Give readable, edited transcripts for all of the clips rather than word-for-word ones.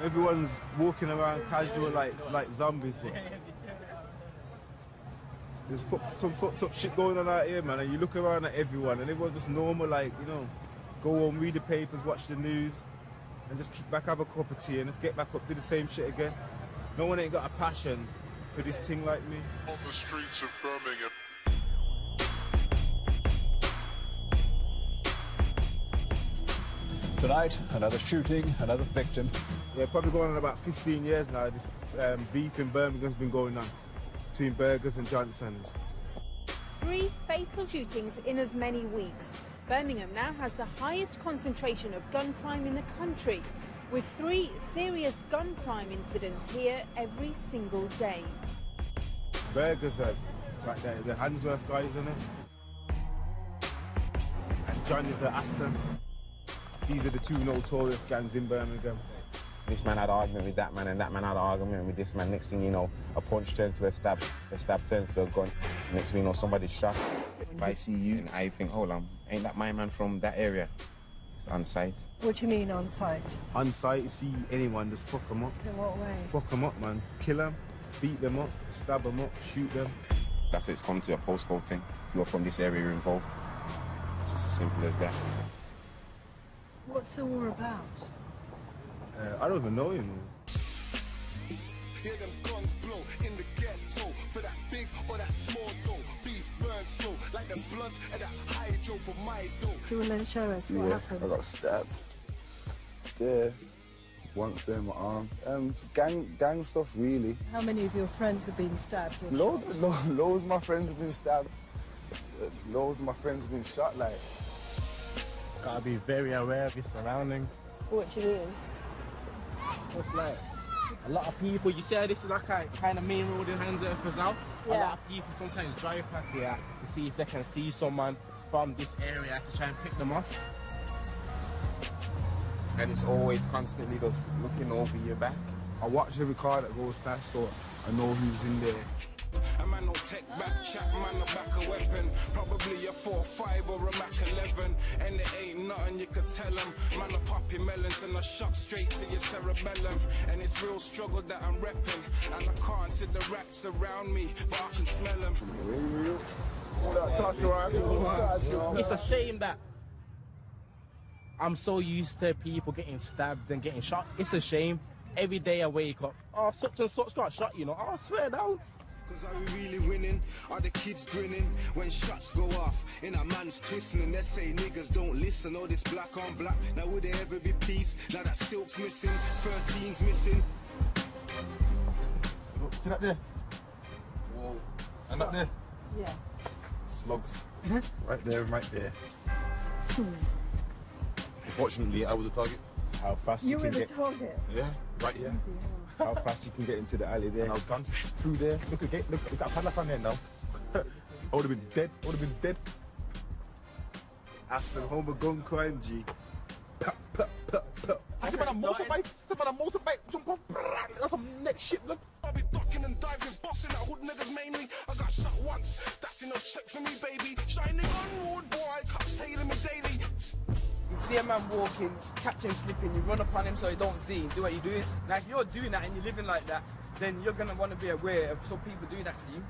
Everyone's walking around casual like zombies, bro. There's some fucked up shit going on out here, man, and you look around at everyone and everyone's just normal, like, you know, go home, read the papers, watch the news, and just kick back, have a cup of tea, and just get back up, do the same shit again. No one ain't got a passion for this thing like me. On the streets of Birmingham. Tonight, another shooting, another victim. Yeah, probably going on about 15 years now. This beef in Birmingham's been going on between Burgers and Johnson's. 3 fatal shootings in as many weeks. Birmingham now has the highest concentration of gun crime in the country, with 3 serious gun crime incidents here every single day. Burgers are like the Handsworth guys in it, and John is the Aston. These are the 2 notorious gangs in Birmingham. This man had an argument with that man, and that man had an argument with this man. Next thing you know, a punch turns to a stab turns to a gun. Next thing you know, somebody's shot. If I see you and I think, hold on, ain't that my man from that area? It's on site. What do you mean on site? On site, you see anyone, just fuck them up. In what way? Fuck them up, man. Kill them, beat them up, stab them up, shoot them. That's what it's come to, a postcode thing. If you're from this area, you're involved. It's just as simple as that. What's the war about? I don't even know, you know. Hear them guns blow in the ghetto for that big or that small dough. Beef burn slow like the blunts at that hydro for my dough. Do you want to show us what happened? I got stabbed. There, once there in my arm. Gang stuff, really. How many of your friends have been stabbed? Loads of my friends have been stabbed. Loads of my friends have been shot, like. Gotta be very aware of your surroundings. What do you mean? It's like a lot of people, you see how this is like a kind of main road in Handsworth as well? Yeah. A lot of people sometimes drive past here to see if they can see someone from this area to try and pick them off. And it's always constantly just looking over your back. I watch every car that goes past so I know who's in there. A man don't take back chat, man, a back a weapon. Probably a 4-5 or a Mac 11. And it ain't nothing you could tell them. Man, I pop your melons and I shot straight to your cerebellum. And it's real struggle that I'm repping. And I can't see the rats around me, but I can smell them. It's a shame that I'm so used to people getting stabbed and getting shot. It's a shame. Every day I wake up, oh, such and such got shot, you know. Oh, I swear down. Cause are we really winning? Are the kids grinning when shots go off in a man's christening? They say niggas don't listen. All this black on black. Now would there ever be peace? Now that silk's missing, 13's missing. Look, see that there? Whoa. And that there? Yeah. Slugs. Right there and right there. Unfortunately, I was a target. How fast You you were can the get... target? Yeah, right here. How fast you can get into the alley there. And I was gone. Through there. Look at that padlock on there now. I would have been dead. I would have been dead. Aston home of gun crime, G. Pop, pop, pop, pop. I see about a motorbike, jump off, that's some next shit, look. I be ducking and diving, bossing at hood niggas mainly. I got shot once, that's enough check for me, baby. Shining on road, boy, cops tailing me daily. You see a man walking, catch him slipping, you run upon him so you don't see him, do what you're doing. Now if you're doing that and you're living like that, then you're gonna want to be aware of some people doing that to you.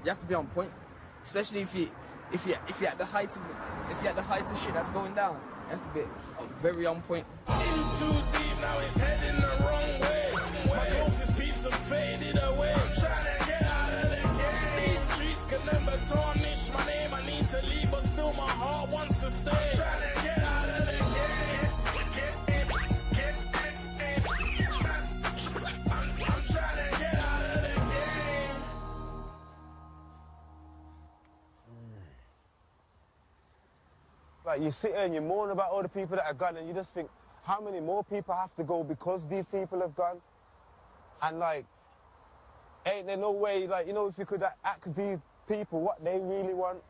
You have to be on point, especially if you're at the height of shit that's going down. You have to be very on point. In too deep, now it's heading the wrong way. My closest piece of faded away. I'm trying to get out of the game. These streets can never tarnish my name. I need to leave, but still my heart wants to stay. I'm trying to get out of the game. I'm trying to get out of the game. Like, you sit here and you moan about all the people that are gone and you just think, how many more people have to go because these people have gone? And like, ain't there no way, like, you know, if you could ask these people what they really want,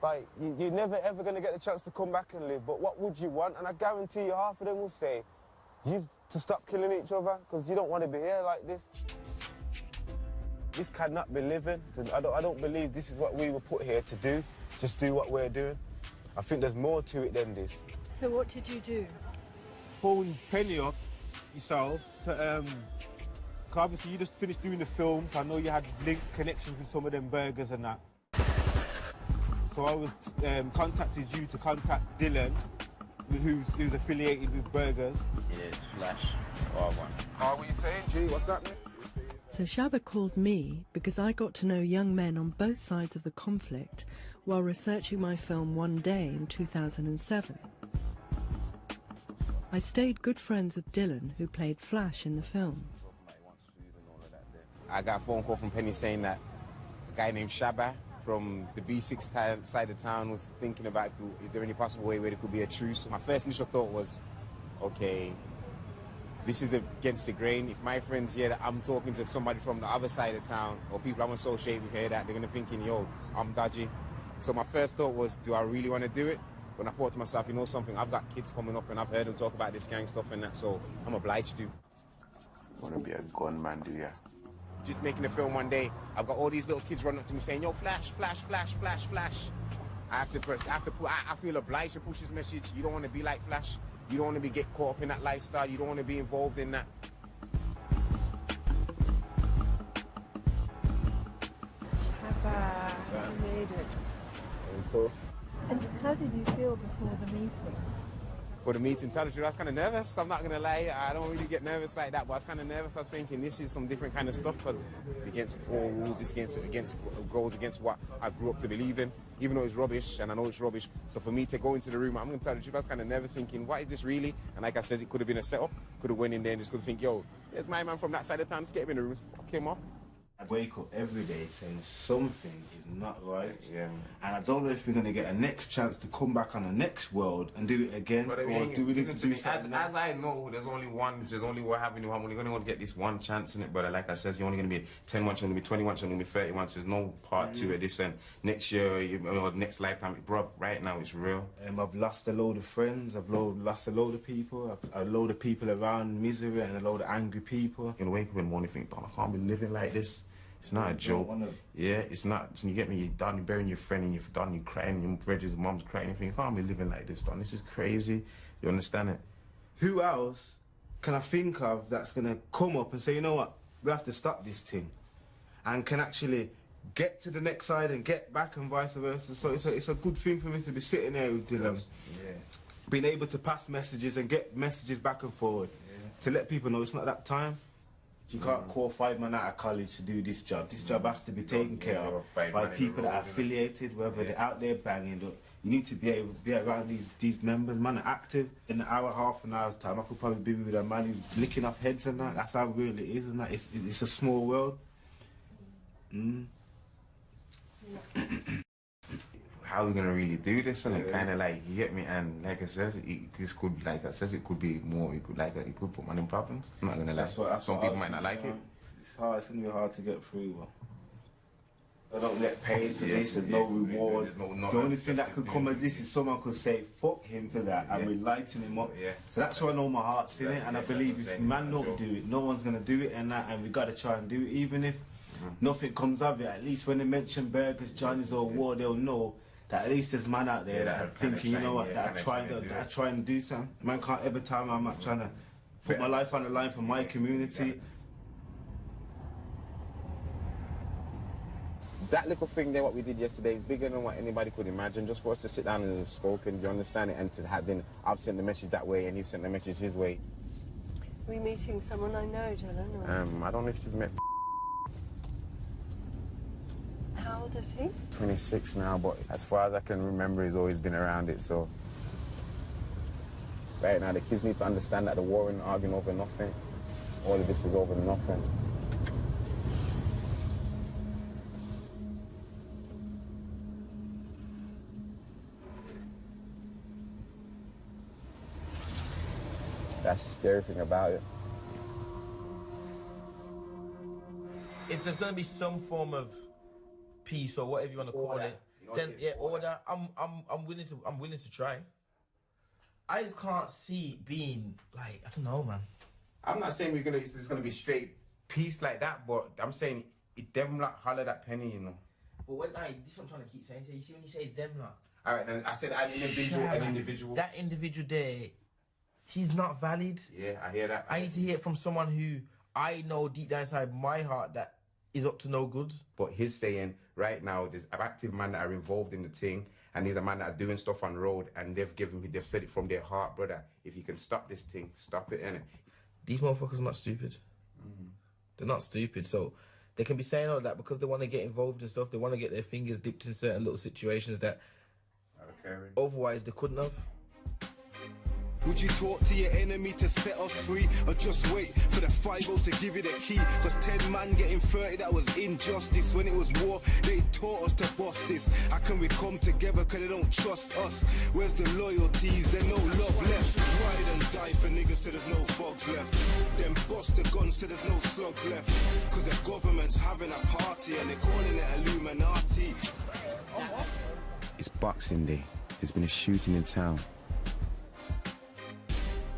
like, you're never ever gonna get the chance to come back and live, but what would you want? And I guarantee you half of them will say, you to stop killing each other, because you don't want to be here like this. This cannot be living. I don't believe this is what we were put here to do, just do what we're doing. I think there's more to it than this. So what did you do? Phone Penny up yourself to, 'cause obviously you just finished doing the film, so I know you had links, connections with some of them burgers and that. So I was contacted you to contact Dylan, who's affiliated with burgers. Yes, Flash. Oh, one. Oh, what you saying, G? What's happening? So Shabba called me because I got to know young men on both sides of the conflict while researching my film One Day in 2007. I stayed good friends with Dylan, who played Flash in the film. I got a phone call from Penny saying that a guy named Shabba from the B6 side of town was thinking about, is there any possible way where there could be a truce? My first initial thought was, okay, this is against the grain. If my friends hear that I'm talking to somebody from the other side of town, or people I'm associated with hear that, they're gonna thinking, yo, I'm dodgy. So my first thought was, do I really want to do it? When I thought to myself, you know something, I've got kids coming up and I've heard them talk about this gang stuff and that, so I'm obliged to. You want to be a gunman, do you? Just making a film one day, I've got all these little kids running up to me saying, yo, Flash, Flash, Flash, Flash, Flash. I feel obliged to push this message. You don't want to be like Flash. You don't want to get caught up in that lifestyle. You don't want to be involved in that. Shabba, you made it. And how did you feel before the meeting? For the meeting, tell the truth, I was kind of nervous. I'm not going to lie. I don't really get nervous like that, but I was kind of nervous. I was thinking this is some different kind of stuff because it's against all rules. It's goes against what I grew up to believe in, even though it's rubbish, and I know it's rubbish. So for me to go into the room, I'm going to tell the truth, I was kind of nervous thinking, what is this really? And like I said, it could have been a setup. Could have went in there and just could think, yo, there's my man from that side of town. Let's get him in the room. Fuck him up. I wake up every day saying something is not right. Yeah. And I don't know if we're going to get a next chance to come back on the next world and do it again, or do we need to do something as I know, there's only one avenue. I'm only going to get this one chance in it, brother. Like I said, you're only going to be 10 once, you're going to be 20 once, you're going to be 30 once. There's no part two of this, and next year, or next lifetime, bro, right now it's real. I've lost a load of friends, I've lost a load of people, a load of people around misery and a load of angry people. You're going to wake up in the morning and think, I can't be living like this. It's not a joke. Yeah, it's not. You get me, you're done, you're burying your friend, and you're done, you're crying, your brother's mom's crying, you think, I can't be living like this, Don. This is crazy. You understand it? Who else can I think of that's going to come up and say, you know what, we have to stop this thing, and can actually get to the next side and get back and vice versa? So it's a good thing for me to be sitting there with Dylan, being able to pass messages and get messages back and forward, to let people know it's not that time. You can't call 5 men out of college to do this job. This job has to be taken care of by people that are affiliated, whether they're out there banging. You need to be able to be around these members. Man are active. In an hour, half an hour's time, I could probably be with a man who's licking off heads and that. That's how real it is, and that it's a small world. How are we gonna really do this? And it kind of like, you get me? And like I said, it could be more. It could put man in problems. I'm not gonna lie. Some people might not like it. It's hard. It's gonna be hard to get through. I don't get paid for this. There's no reward. The only thing that could come of this is someone could say, "Fuck him for that," and we lighten him up. So that's why I know my heart's in it, and I believe if man don't do it, no one's gonna do it, and we gotta try and do it, even if nothing comes of it. At least when they mention burgers, Johnny's or war, they'll know that at least there's man out there that are thinking, you know what, that are trying to do something. Man can't ever tell me I'm not trying to put my life on the line for my community. That little thing there, what we did yesterday, is bigger than what anybody could imagine. Just for us to sit down and have spoken, you understand it, and to have been, I've sent the message that way, and he sent the message his way. Are we meeting someone I know, Dylan? I don't know if you've met. How old is he? 26 now, but as far as I can remember, he's always been around it, so. Right now, the kids need to understand that the war and arguing over nothing. All of this is over nothing. That's the scary thing about it. If there's going to be some form of peace or whatever you want to call it, then order. I'm willing to try. I just can't see it being like, I don't know, man. I'm not saying it's gonna be straight peace like that, but I'm saying it them like holler that penny, you know. But when this is what I'm trying to keep saying to you. You see when you say them like. Alright, then I said an individual. That individual there, he's not valid. Yeah, I hear that. I need to hear it from someone who I know deep down inside my heart that is up to no good. But he's saying right now there's active men that are involved in the thing, and there's a man that are doing stuff on road, and they've said it from their heart, brother. If you can stop this thing, stop it, innit? These motherfuckers are not stupid. They're not stupid, so they can be saying all that because they want to get involved in stuff. They want to get their fingers dipped in certain little situations that otherwise they couldn't have. Would you talk to your enemy to set us free, or just wait for the 5-0 to give you the key? Cause 10 man getting 30, that was injustice. When it was war, they taught us to bust this. How can we come together cause they don't trust us? Where's the loyalties? There's no love left. Ride and die for niggas till there's no fogs left. Then bust the guns till there's no slugs left. Cause the government's having a party and they're calling it Illuminati. It's Boxing Day. There's been a shooting in town.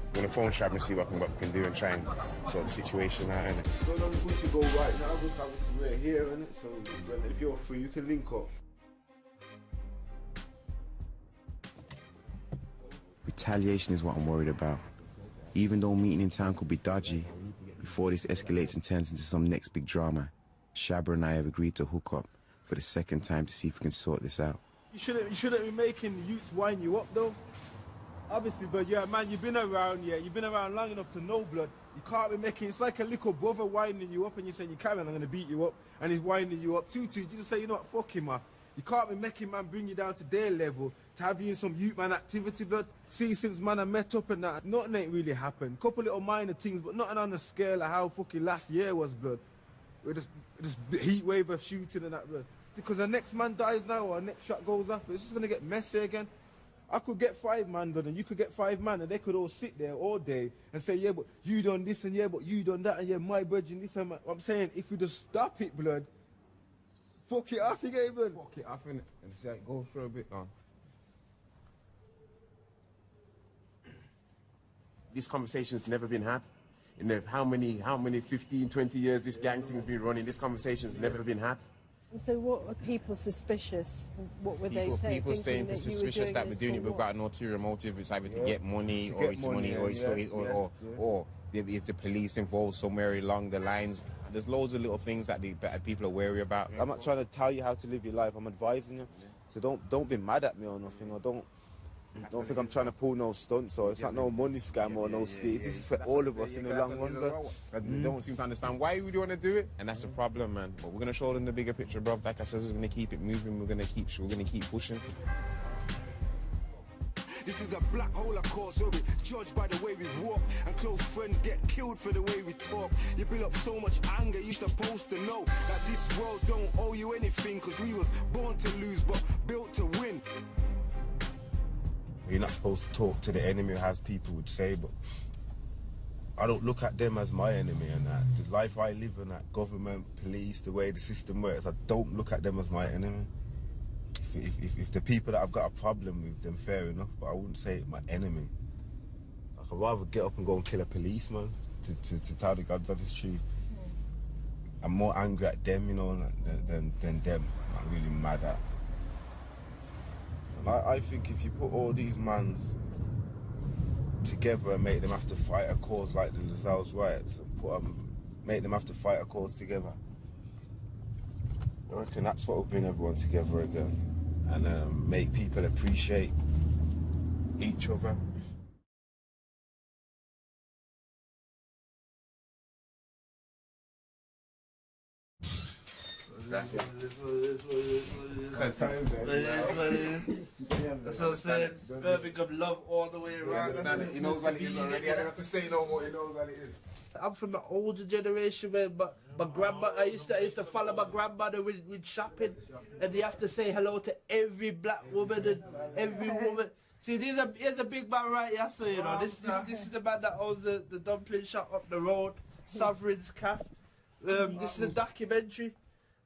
I'm gonna phone Shab and see what we can do and try and sort the situation out, innit? So long as we go right now, because obviously we're here, innit? So if you're free, you can link up. Retaliation is what I'm worried about. Even though meeting in town could be dodgy, before this escalates and turns into some next big drama, Shabba and I have agreed to hook up for the second time to see if we can sort this out. You shouldn't be making the youths wind you up, though. Obviously, but yeah, man, you've been around, you've been around long enough to know, blood. You can't be making, it's like a little brother winding you up and you're saying, you carry on, I'm going to beat you up, and he's winding you up too. You just say, you know what, fuck him off. You can't be making man bring you down to their level to have you in some youth man activity, blood. See, since man I met up and that, nothing ain't really happened. Couple little minor things, but nothing on the scale of how fucking last year was, blood. With this heat wave of shooting and that, blood. Because the next man dies now or the next shot goes off, but it's just going to get messy again. I could get 5 man, blood, and you could get 5 man, and they could all sit there all day and say, yeah, but you done this, and yeah, but you done that, and yeah, my brethren, this, and I'm saying, if we just stop it, blood, fuck it off again, blood. Fuck it off, innit? And see it go for a bit on. This conversation's never been had. In how many 15, 20 years this gang thing's been running, this conversation's never been had. So what were people suspicious? What were they saying? People saying suspicious that we're doing it, we've got an ulterior motive. It's either to get money, or it's money, or it's or is the police involved somewhere along the lines. There's loads of little things that people are wary about. I'm not trying to tell you how to live your life. I'm advising you. So don't be mad at me or nothing, or don't think I'm trying to pull no stunts, or it's not no money scam or no steal. This is for all of us in the long run. They don't seem to understand why we want to do it, and that's a problem, man. But we're gonna show them the bigger picture, bro. Like I said, we're gonna keep it moving. We're gonna keep pushing. This is the black hole, of course, where we judge by the way we walk, and close friends get killed for the way we talk. You build up so much anger, you're supposed to know that this world don't owe you anything, cause we was born to lose, but built to win. You're not supposed to talk to the enemy, as people would say, but I don't look at them as my enemy, and that the life I live in, that government, police, the way the system works, I don't look at them as my enemy. If the people that I've got a problem with, then fair enough, but I wouldn't say it's my enemy. I'd rather get up and go and kill a policeman to tell the God's honest truth. I'm more angry at them, you know, than them. I'm really mad at. And I think if you put all these mans together and make them have to fight a cause like the Lazar's riots, and make them have to fight a cause together, I reckon that's what will bring everyone together again, and make people appreciate each other. That's what I'm saying. Birmingham love all the way around. He knows what it is already. I don't have to say no more. He knows what it is. I'm from the older generation, man, but my grandma, I used to follow my grandmother with shopping, and you have to say hello to every black woman and every woman. See, here's a big man right here, so you know, this is the man that owns the dumpling shop up the road, Sovereign's Cafe. This is a documentary,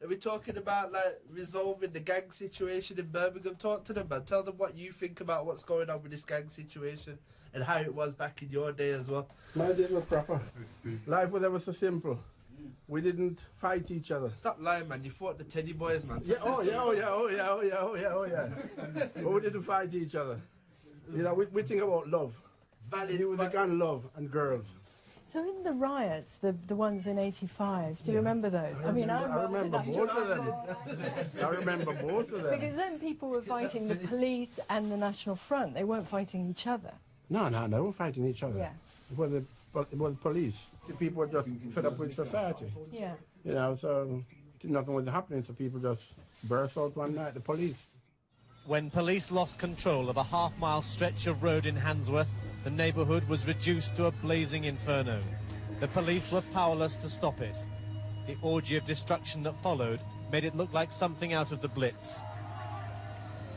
and we're talking about like resolving the gang situation in Birmingham. Talk to them, man. Tell them what you think about what's going on with this gang situation and how it was back in your day as well. My days were proper. Life was ever so simple. We didn't fight each other. Stop lying, man. You fought the Teddy Boys, man. Yeah, oh yeah. But we didn't fight each other. You know, we think about love. He was a gun love and girls. So in the riots, the ones in '85, do you remember those? I remember most of them. I remember most of them. Because then people were fighting the police and the National Front. They weren't fighting each other. No, they weren't fighting each other. Yeah. It was police. The people were just fed up with society. Yeah. You know, so nothing was happening, so people just burst out one night, the police. When police lost control of a half-mile stretch of road in Handsworth, the neighbourhood was reduced to a blazing inferno. The police were powerless to stop it. The orgy of destruction that followed made it look like something out of the Blitz.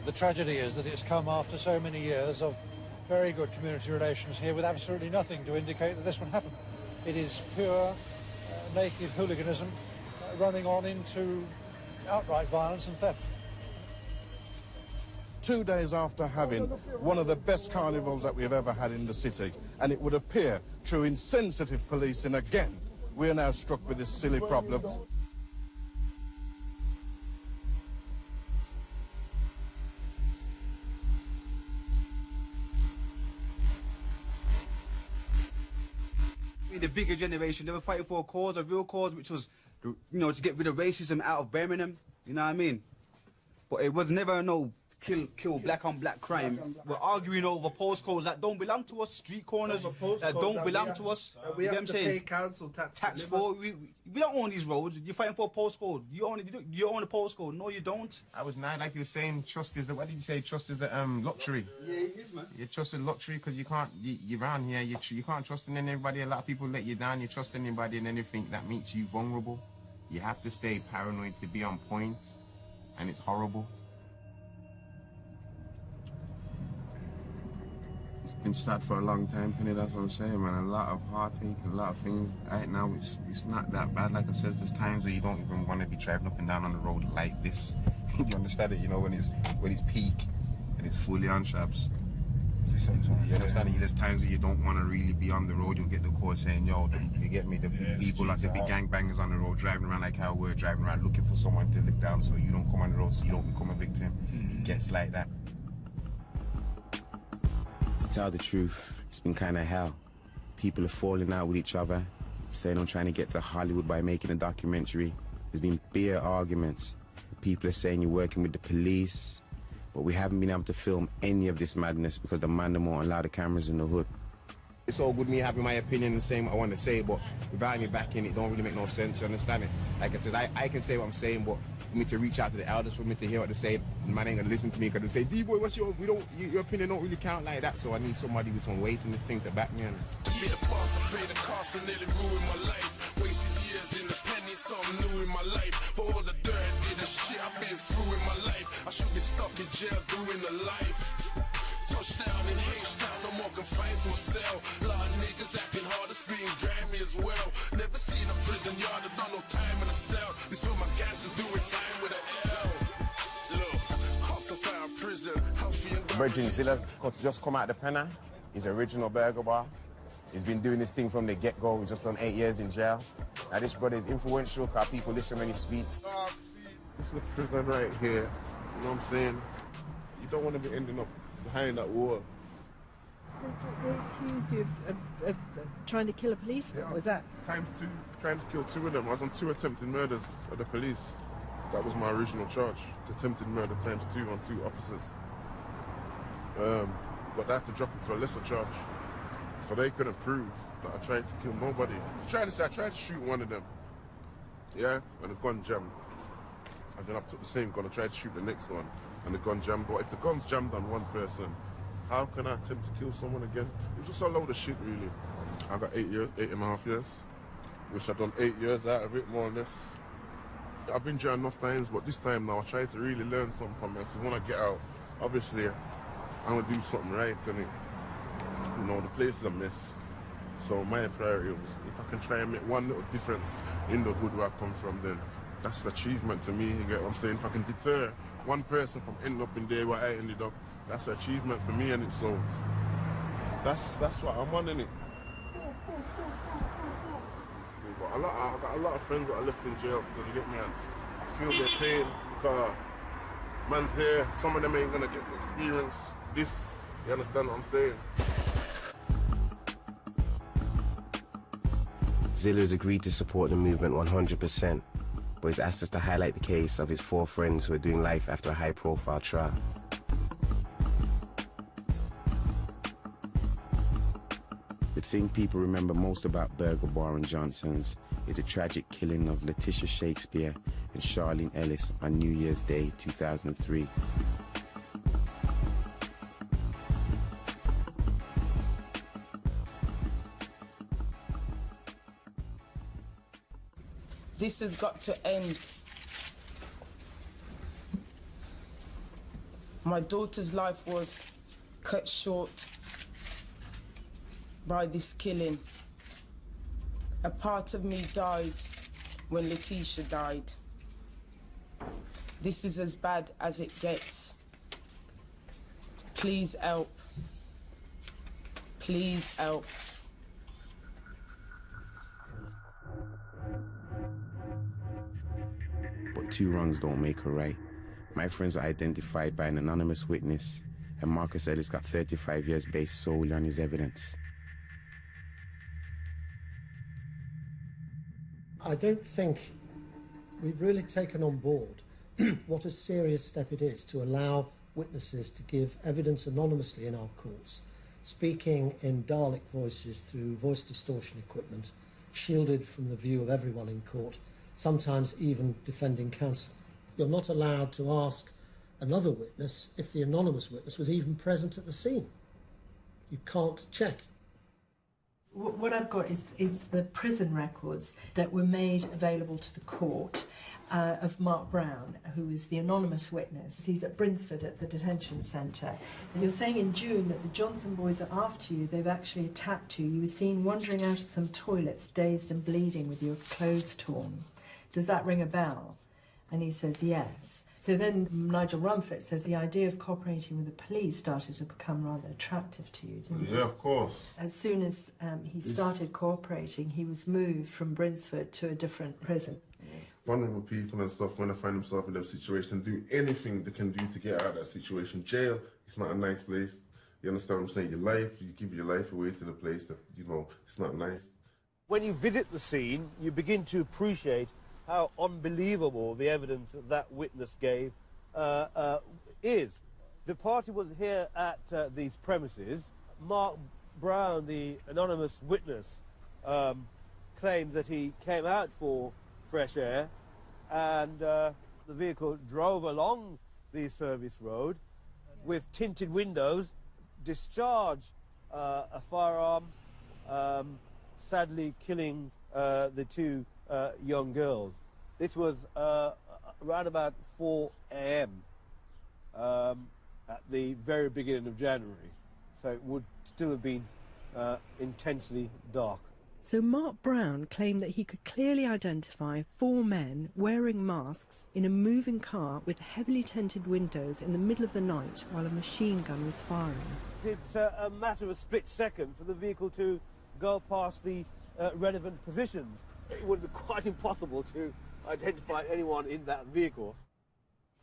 The tragedy is that it's come after so many years of very good community relations here with absolutely nothing to indicate that this would happen. It is pure, naked hooliganism running on into outright violence and theft. 2 days after having one of the best carnivals that we've ever had in the city, and it would appear through insensitive policing again, we are now struck with this silly problem. The bigger generation, they were fighting for a cause, a real cause, which was, you know, to get rid of racism out of Birmingham, you know what I mean? But it was never no kill black on black crime. We're arguing over postcodes that don't belong to us, street corners that don't belong to us. We You know have what to I'm pay saying? council tax. For we don't own these roads. You're fighting for a postcode. You own a postcode. No, you don't. I was nine, like you were saying, trust is the, what did you say, trust is the luxury. Yeah, it is, man. You trust in luxury because you can't, you're around here, you can't trust in anybody. A lot of people let you down, you trust anybody and anything that makes you vulnerable. You have to stay paranoid to be on point, and it's horrible. It's been sad for a long time, Penny, that's what I'm saying, man. A lot of heartache, a lot of things. Right now, it's not that bad. Like I said, there's times where you don't even want to be driving up and down on the road like this. You understand it, you know, when it's peak and it's fully on sharps. You understand it? There's times where you don't want to really be on the road. You'll get the call saying, yo, you get me, the big people, like the big gangbangers on the road, driving around like how we're driving around, looking for someone to look down so you don't come on the road, so you don't become a victim. It gets like that. To tell the truth, it's been kind of hell. People are falling out with each other, saying I'm trying to get to Hollywood by making a documentary. There's been beer arguments. People are saying you're working with the police, but we haven't been able to film any of this madness because the man won't allow the cameras in the hood. It's all good me having my opinion and saying what I want to say, but without me backing it don't really make no sense, you understand it? Like I said, I can say what I'm saying, but for me to reach out to the elders, for me to hear what they say, the man ain't gonna listen to me because they say, D-boy, what's your opinion don't really count like that, so I need somebody with some weight in this thing to back me on. Be the boss, I pay the cost and nearly ruined my life. Wasted years in the penny, something new in my life. For all the dirt, did the shit I've been through in my life. I should be stuck in jail doing the life. Touchdown in H-Town, no more confined to a cell. Lot of niggas acting hard, it's being grimy as well. Never seen a prison yard, I've done no time in a cell. These feel my gangsters doing time with an L. Look, hot to find prison, healthy and Virgin Zilla's just come out the penna. He's original burger bar. He's been doing this thing from the get-go. He's just done 8 years in jail. Now this brother is influential because people listen when he speaks. This is the prison right here. You know what I'm saying? You don't want to be ending up behind that wall. They accused you of trying to kill a policeman, was that? Times 2, trying to kill 2 of them. I was on 2 attempted murders of the police. That was my original charge. Attempted murder times 2 on 2 officers. But I had to drop it to a lesser charge. So they couldn't prove that I tried to kill nobody. I tried to shoot one of them. Yeah, and the gun jammed. And then I took the same gun, I tried to shoot the next one, and the gun jammed. But if the gun's jammed on one person, how can I attempt to kill someone again? It was just a load of shit, really. I got 8.5 years. Wish I'd done 8 years out of it, more or less. I've been jailed enough times, but this time now I try to really learn something from it. So when I get out, obviously, I'm gonna do something right, and you know, the place is a mess. So my priority was, if I can try and make one little difference in the hood where I come from, then that's an achievement to me, you get what I'm saying? If I can deter one person from ending up in there where I ended up, that's an achievement for me, and it. So that's what I'm on, innit? But I got a lot of friends that are left in jail still, you get me? And I feel their pain because man's here, some of them ain't gonna get to experience this, you understand what I'm saying? Zilla has agreed to support the movement 100%, but he's asked us to highlight the case of his 4 friends who are doing life after a high-profile trial. The thing people remember most about Burger Bar and Johnson's is the tragic killing of Letitia Shakespeare and Charlene Ellis on New Year's Day 2003. This has got to end. My daughter's life was cut short by this killing. A part of me died when Letitia died. This is as bad as it gets. Please help. Please help. But 2 wrongs don't make a right. My friends were identified by an anonymous witness, and Marcus Ellis got 35 years based solely on his evidence. I don't think we've really taken on board what a serious step it is to allow witnesses to give evidence anonymously in our courts, speaking in Dalek voices through voice distortion equipment, shielded from the view of everyone in court, sometimes even defending counsel. You're not allowed to ask another witness if the anonymous witness was even present at the scene. You can't check. What I've got is the prison records that were made available to the court of Mark Brown, who is the anonymous witness. He's at Brinsford at the detention centre. You're saying in June that the Johnson boys are after you, they've actually attacked you. You were seen wandering out of some toilets, dazed and bleeding with your clothes torn. Does that ring a bell? And he says yes. So then Nigel Rumford says the idea of cooperating with the police started to become rather attractive to you, didn't it? Yeah, of course. As soon as he started cooperating, he was moved from Brinsford to a different prison. Vulnerable people and stuff, when they find themselves in that situation, do anything they can do to get out of that situation. Jail, it's not a nice place. You understand what I'm saying? Your life, you give your life away to the place that, you know, it's not nice. When you visit the scene, you begin to appreciate how unbelievable the evidence that that witness gave is. The party was here at these premises. Mark Brown, the anonymous witness, claimed that he came out for fresh air and the vehicle drove along the service road with tinted windows, discharged a firearm, sadly killing the 2 young girls. This was around about 4 a.m. At the very beginning of January, so it would still have been intensely dark. So Mark Brown claimed that he could clearly identify 4 men wearing masks in a moving car with heavily tinted windows in the middle of the night while a machine gun was firing. It's a matter of a split second for the vehicle to go past the relevant positions. It would be quite impossible to identify anyone in that vehicle.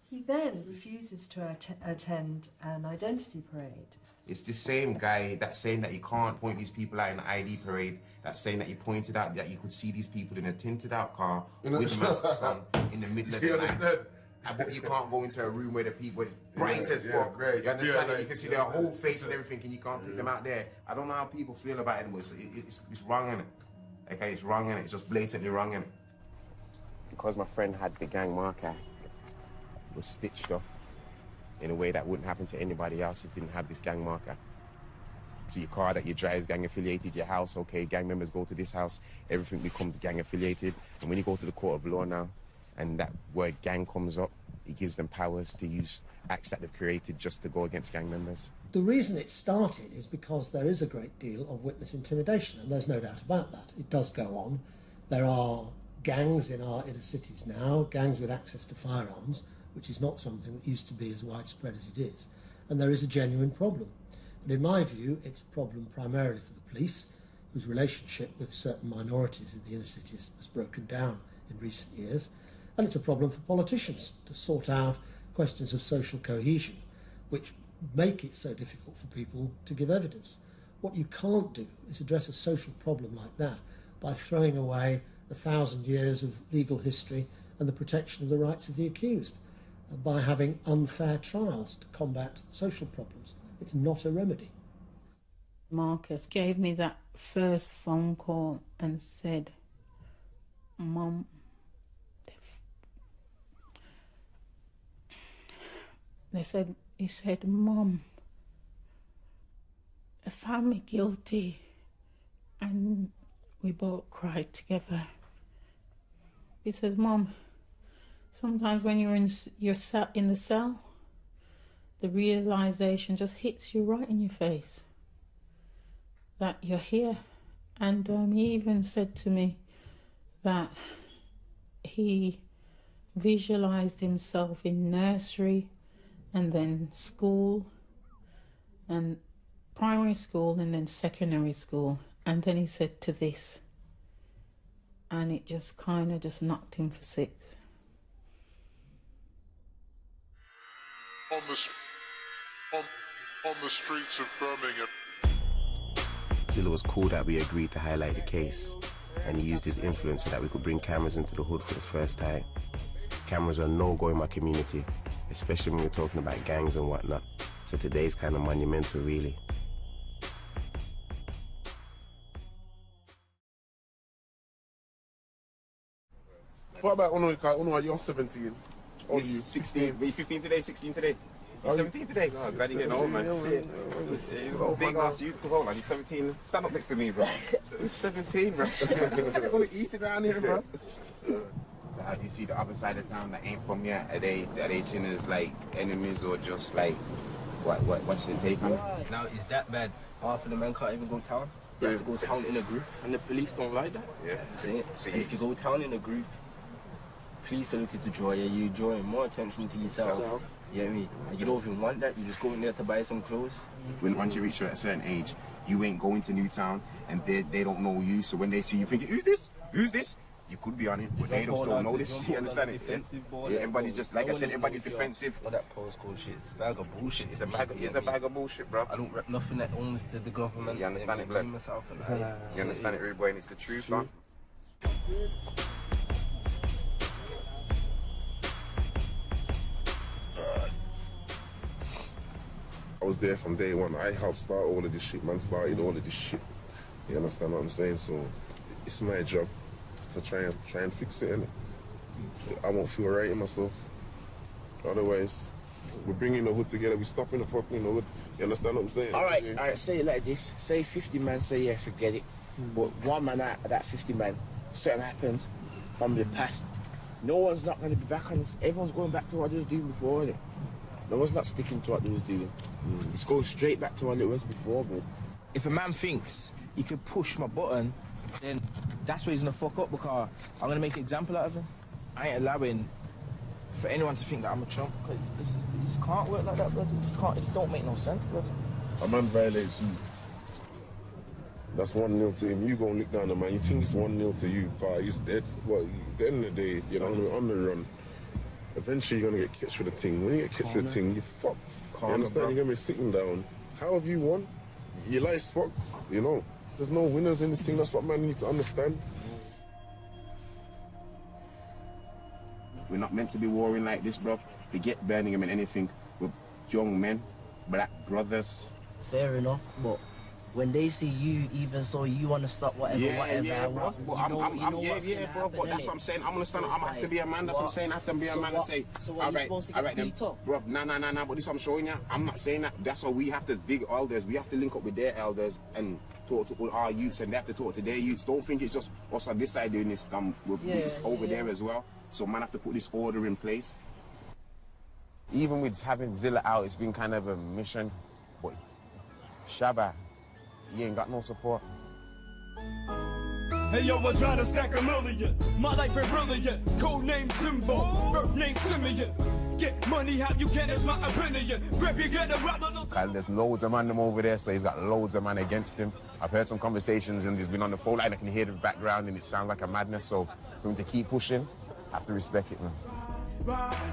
He then refuses to attend an identity parade. It's the same guy that's saying that you can't point these people out in an ID parade, that's saying that he pointed out that you could see these people in a tinted out car with masks on in the middle of the night. But you can't go into a room where the people are bright as fuck. You understand that? You can see their whole face and everything, and you can't pick them out there. I don't know how people feel about it, but it's wrong, innit? Okay, it's wrong, innit? It's just blatantly wrong, innit? Because my friend had the gang marker, it was stitched off in a way that wouldn't happen to anybody else who didn't have this gang marker. So your car that you drive is gang affiliated, your house, okay, gang members go to this house, everything becomes gang affiliated. And when you go to the court of law now, and that word gang comes up, it gives them powers to use acts that they've created just to go against gang members. The reason it started is because there is a great deal of witness intimidation, and there's no doubt about that. It does go on. There are gangs in our inner cities now, gangs with access to firearms, which is not something that used to be as widespread as it is. And there is a genuine problem. But in my view, it's a problem primarily for the police, whose relationship with certain minorities in the inner cities has broken down in recent years. And it's a problem for politicians to sort out questions of social cohesion, which make it so difficult for people to give evidence. What you can't do is address a social problem like that by throwing away 1,000 years of legal history and the protection of the rights of the accused, by having unfair trials to combat social problems. It's not a remedy. Marcus gave me that first phone call and said, Mum, he said, Mum, they found me guilty. And we both cried together. He says, Mum, sometimes when you're in the cell, the realization just hits you right in your face that you're here. And he even said to me that he visualized himself in nursery and then school and primary school and then secondary school. And then he said to this, and it just kind of just knocked him for six. On the streets of Birmingham. Zilla was cool that we agreed to highlight the case, and he used his influence so that we could bring cameras into the hood for the first time. Cameras are no-go in my community, especially when we're talking about gangs and whatnot. So today's kind of monumental, really. What about you're 17? Or you 16. Were you 15 today? 16 today? You're 17 today? Oh, glad you're getting old, man. Big ass youth, because hold on, he's 17. Stand up next to me, bro. 17, bro. I want to eat it around here, bro. So how do you see the other side of town that ain't from here? Are they seen as like enemies or just like what's the take on it? Now it's that bad. Half of the men can't even go town. You have to go town in a group, and the police don't like that. Yeah. See it? And if you go town in a group, police are looking to draw you. You're drawing more attention to yourself. You know what I mean? And you don't even want that. You just go in there to buy some clothes. Once you reach a certain age, you ain't going to Newtown, and they don't know you. So when they see you thinking, who's this? Who's this? You could be on it, but they don't know this. You understand it? Yeah, everybody's just, like I said, everybody's defensive. All that postcode shit, it's a bag of bullshit. It's a bag of bullshit, bro. I don't rep nothing that owns to the government. You understand it, blood? You understand it, really, boy, and it's the truth, man. I was there from day one. I helped start all of this shit, man. Started all of this shit. You understand what I'm saying? So it's my job to try and fix it, innit? I won't feel right in myself. Otherwise, we're bringing the hood together. We're stopping the fucking hood. You understand what I'm saying? All right, say it like this. Say 50 men say, yeah, forget it. But one man out of that 50 men, something happens from the past. No one's not going to be back on this. Everyone's going back to what they was doing before, innit? No one's not sticking to what they was doing. It's going straight back to what it was before, bro. If a man thinks he could push my button, then that's where he's gonna fuck up, because I'm gonna make an example out of him. I ain't allowing for anyone to think that I'm a chump, because this can't work like that, brother. It just don't make no sense, brother. A man violates you. That's 1-0 to him. You go and look down the man. You think it's 1-0 to you, but he's dead. But at the end of the day, you're on the run. Eventually, you're gonna get catched with a thing. When you get catched with a thing, you're fucked. You understand? You're gonna be sitting down. How have you won? Your life's fucked. You know, there's no winners in this thing. That's what man needs to understand. We're not meant to be warring like this, bro. Forget Birmingham and anything. We're young men, black brothers. Fair enough, but when they see you, even so, you want to stop whatever, bro. But but that's what I'm saying. I'm gonna stand. I'm gonna have to be a man. That's what I'm saying. I have to be a man and say, so what, all right, then, bro. Nah. But this what I'm showing you. I'm not saying that. That's why we have to big elders. We have to link up with their elders and talk to all our youths, and they have to talk to their youths. Don't think it's just us on this side doing this. It's over there as well. So man have to put this order in place. Even with having Zilla out, it's been kind of a mission. But Shabba, he ain't got no support. Hey yo, I try to stack a million. My life is brilliant. Code name Simbo, birth name Simeon. Get money how you can, is my opinion. Grab you get a rapper. And there's loads of man them over there, so he's got loads of man against him. I've heard some conversations and he's been on the phone line. I can hear the background and it sounds like a madness. So for him to keep pushing, I have to respect it, man.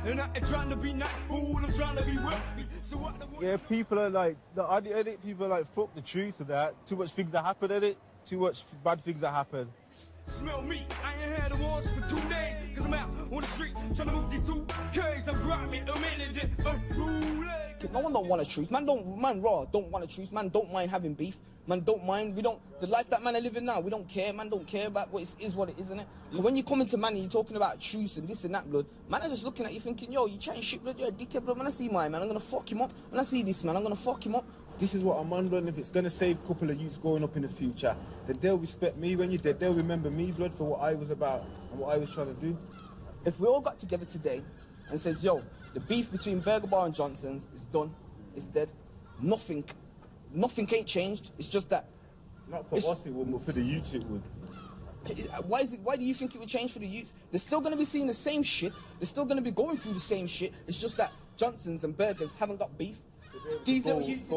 And I ain't trying to be nice, fool. I'm trying to be wealthy. So what yeah, people are like, I edit, people are like, fuck the truth of that. Too much things that happen in it. too much bad things that happen. Smell me, I ain't had a wars for 2 days, cause I'm out on the street trying to move these 2Ks. I'm grinding, I'm managing, No one don't want a truce. Man don't want a truce. Man don't mind having beef. Man don't mind. The life that man are living now, we don't care. Man don't care about what it is what it is, isn't it? So when you come into man and you're talking about truce and this and that, blood, man are just looking at you thinking, yo, you trying shit, blood, you're a dickhead, blood. When I see my man, I'm gonna fuck him up. When I see this man, I'm gonna fuck him up. This is what I'm on, blood, and if it's gonna save a couple of youths growing up in the future, then they'll respect me. When you're dead, they'll remember me, blood, for what I was about and what I was trying to do. If we all got together today and says, yo, the beef between Burger Bar and Johnson's is done, it's dead, nothing ain't changed, it's just that... Not for us it would, but for the youths it would. Why do you think it would change for the youths? They're still going to be seeing the same shit, they're still going to be going through the same shit, it's just that Johnson's and Burgers haven't got beef. These little youths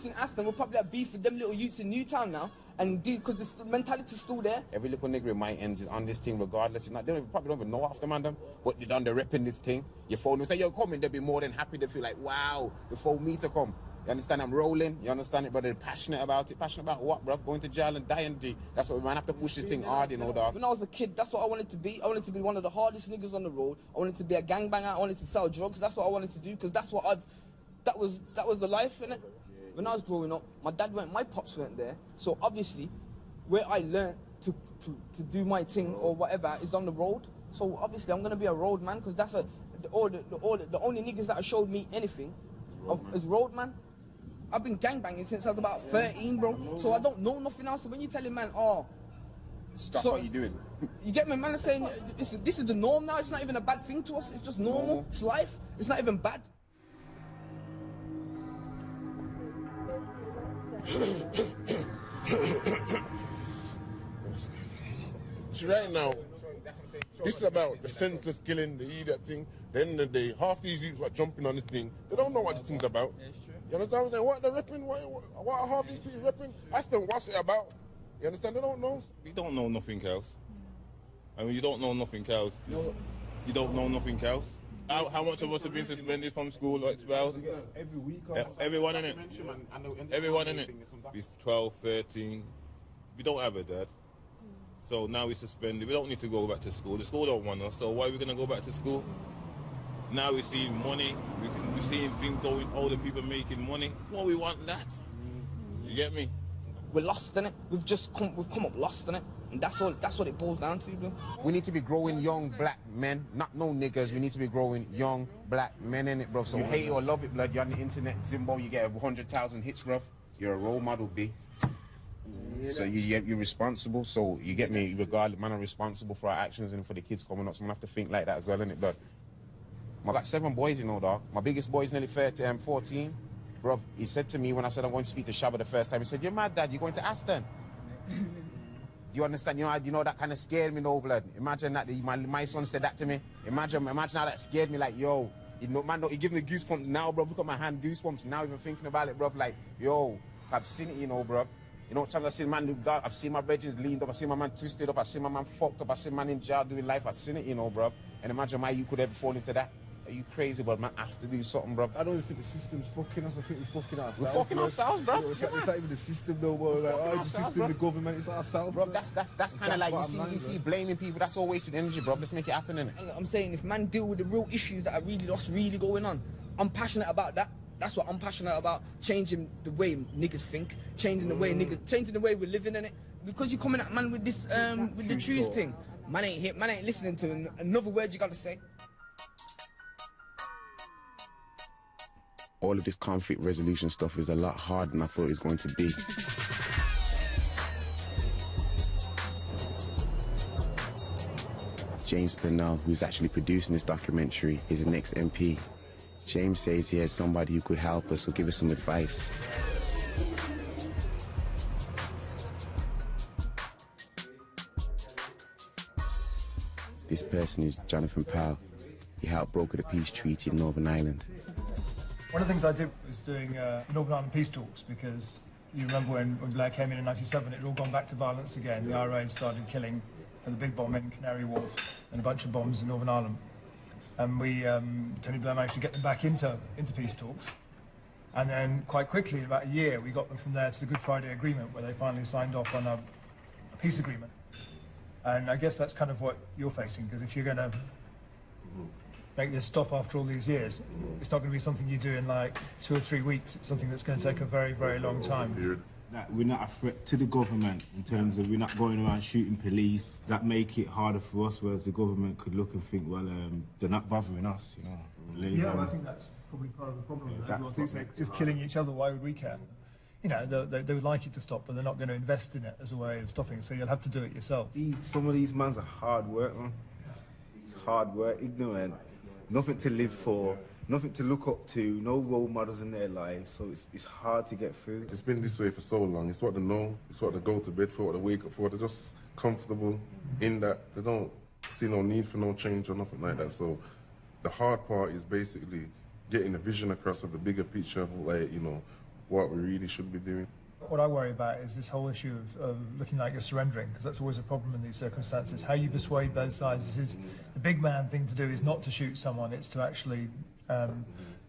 in Aston will probably have beef with them little youths in Newtown now, and because the mentality's still there. Every little nigga in my ends is on this thing regardless. It's not, they probably don't even know half the man them, but they done the repping this thing. Your phone will say, yo, come in, they'll be more than happy. They feel like, wow, the phone me to come. You understand? I'm rolling. You understand it? But they're passionate about it. Passionate about what, bruv? Going to jail and dying. That's what we might have to push this thing hard, you know, dog. When I was a kid, that's what I wanted to be. I wanted to be one of the hardest niggas on the road. I wanted to be a gangbanger. I wanted to sell drugs. That's what I wanted to do, because that's what that was the life, innit? When I was growing up, my pops weren't there. So obviously, where I learned to do my thing or whatever is on the road. So obviously, I'm gonna be a road man, because that's the only niggas that have showed me anything is road man. I've been gangbanging since I was about 13, bro. So I don't know nothing else. So when you tell a man, oh, stop what you doing. You get me? Man is saying this is the norm now. It's not even a bad thing to us. It's just normal. It's life. It's not even bad. Right now, this is about the senseless killing, the idiot thing. At the end of the day, half these youths are jumping on this thing. They don't know what this thing's about. You understand what I'm saying? What they're repping? What are half these people repping? Ask them what's it about. You understand? They don't know. We don't know nothing else. I mean, you don't know nothing else. You don't know nothing else. How much of us have been suspended from school or expelled? Every week. Everyone in it. Everyone in it. We're 12, 13. We don't have a dad. So now we're suspended. We don't need to go back to school. The school don't want us. So why are we going to go back to school? Now we're seeing money. We're seeing things going, older people making money. Well, we want that. You get me? We're lost in it. We've come up lost in it. And that's what it boils down to, bro. We need to be growing young black men, not no niggas. We need to be growing young black men in it, bro. So you hate it or love it, blood. You're on the internet, Zimbo, you get 100,000 hits, bro. You're a role model, B. So you're responsible. So you get me, regardless, man, I'm responsible for our actions and for the kids coming up. So I'm gonna have to think like that as well, innit, blood. I got 7 boys, you know, dog. My biggest boy is nearly 14. Bro, he said to me when I said I'm going to speak to Shabba the first time, he said, you're mad, Dad, you're going to Aston. Do you understand? You know that kind of scared me, no, blood. Imagine that my son said that to me. Imagine how that scared me, like, yo, you know, man, he give me goosebumps now, bro. Look at my hand, goosebumps now, even thinking about it, bro. Like, yo, I've seen it, you know, bro. You know, I've seen man, I've seen my bridges leaned up, I've seen my man twisted up, I've seen my man fucked up, I've seen man in jail doing life, I've seen it, you know, bro. And imagine how you could ever fall into that. Are you crazy, bro? Man, I have to do something, bro. I don't even think the system's fucking us. I think we're fucking ourselves. We're fucking ourselves, bro. It's not even the system, though, bro. Like, the system, bro. The government, it's ourselves, bro. That's kind of like you see blaming people. That's all wasted energy, bro. Let's make it happen, innit? I'm saying if man deal with the real issues that are really going on, I'm passionate about that. That's what I'm passionate about. Changing the way niggas think, changing the way we're living in it. Because you coming at man with this with the truth thing, man ain't listening to another word you gotta say. All of this conflict resolution stuff is a lot harder than I thought it was going to be. James Pennell, who's actually producing this documentary, is the next MP. James says he has somebody who could help us or give us some advice. This person is Jonathan Powell. He helped broker the peace treaty in Northern Ireland. One of the things I did was doing Northern Ireland peace talks, because you remember when Blair came in '97, it had all gone back to violence again. The IRA started killing, and the big bomb in Canary Wharf and a bunch of bombs in Northern Ireland. And we, Tony Blair managed to get them back into peace talks. And then quite quickly, in about a year, we got them from there to the Good Friday Agreement, where they finally signed off on a peace agreement. And I guess that's kind of what you're facing, because if you're going to make this stop after all these years, it's not going to be something you do in like 2 or 3 weeks. It's something that's going to take a very, very long time. That we're not a threat to the government in terms of we're not going around shooting police. That make it harder for us, whereas the government could look and think, well, they're not bothering us, you know. Yeah, well, I think that's probably part of the problem. Everyone thinks they're just killing each other. Why would we care? You know, they would like it to stop, but they're not going to invest in it as a way of stopping. So you'll have to do it yourself. Some of these mans are hard work, man. It's hard work, ignorant, nothing to live for, nothing to look up to, no role models in their lives. So it's hard to get through. It's been this way for so long. It's what they know. It's what they go to bed for, what they wake up for. They're just comfortable in that. They don't see no need for no change or nothing like that. So the hard part is basically getting a vision across of the bigger picture of, like, you know, what we really should be doing. What I worry about is this whole issue of looking like you're surrendering, because that's always a problem in these circumstances. How you persuade both sides is the big man thing to do is not to shoot someone, it's to actually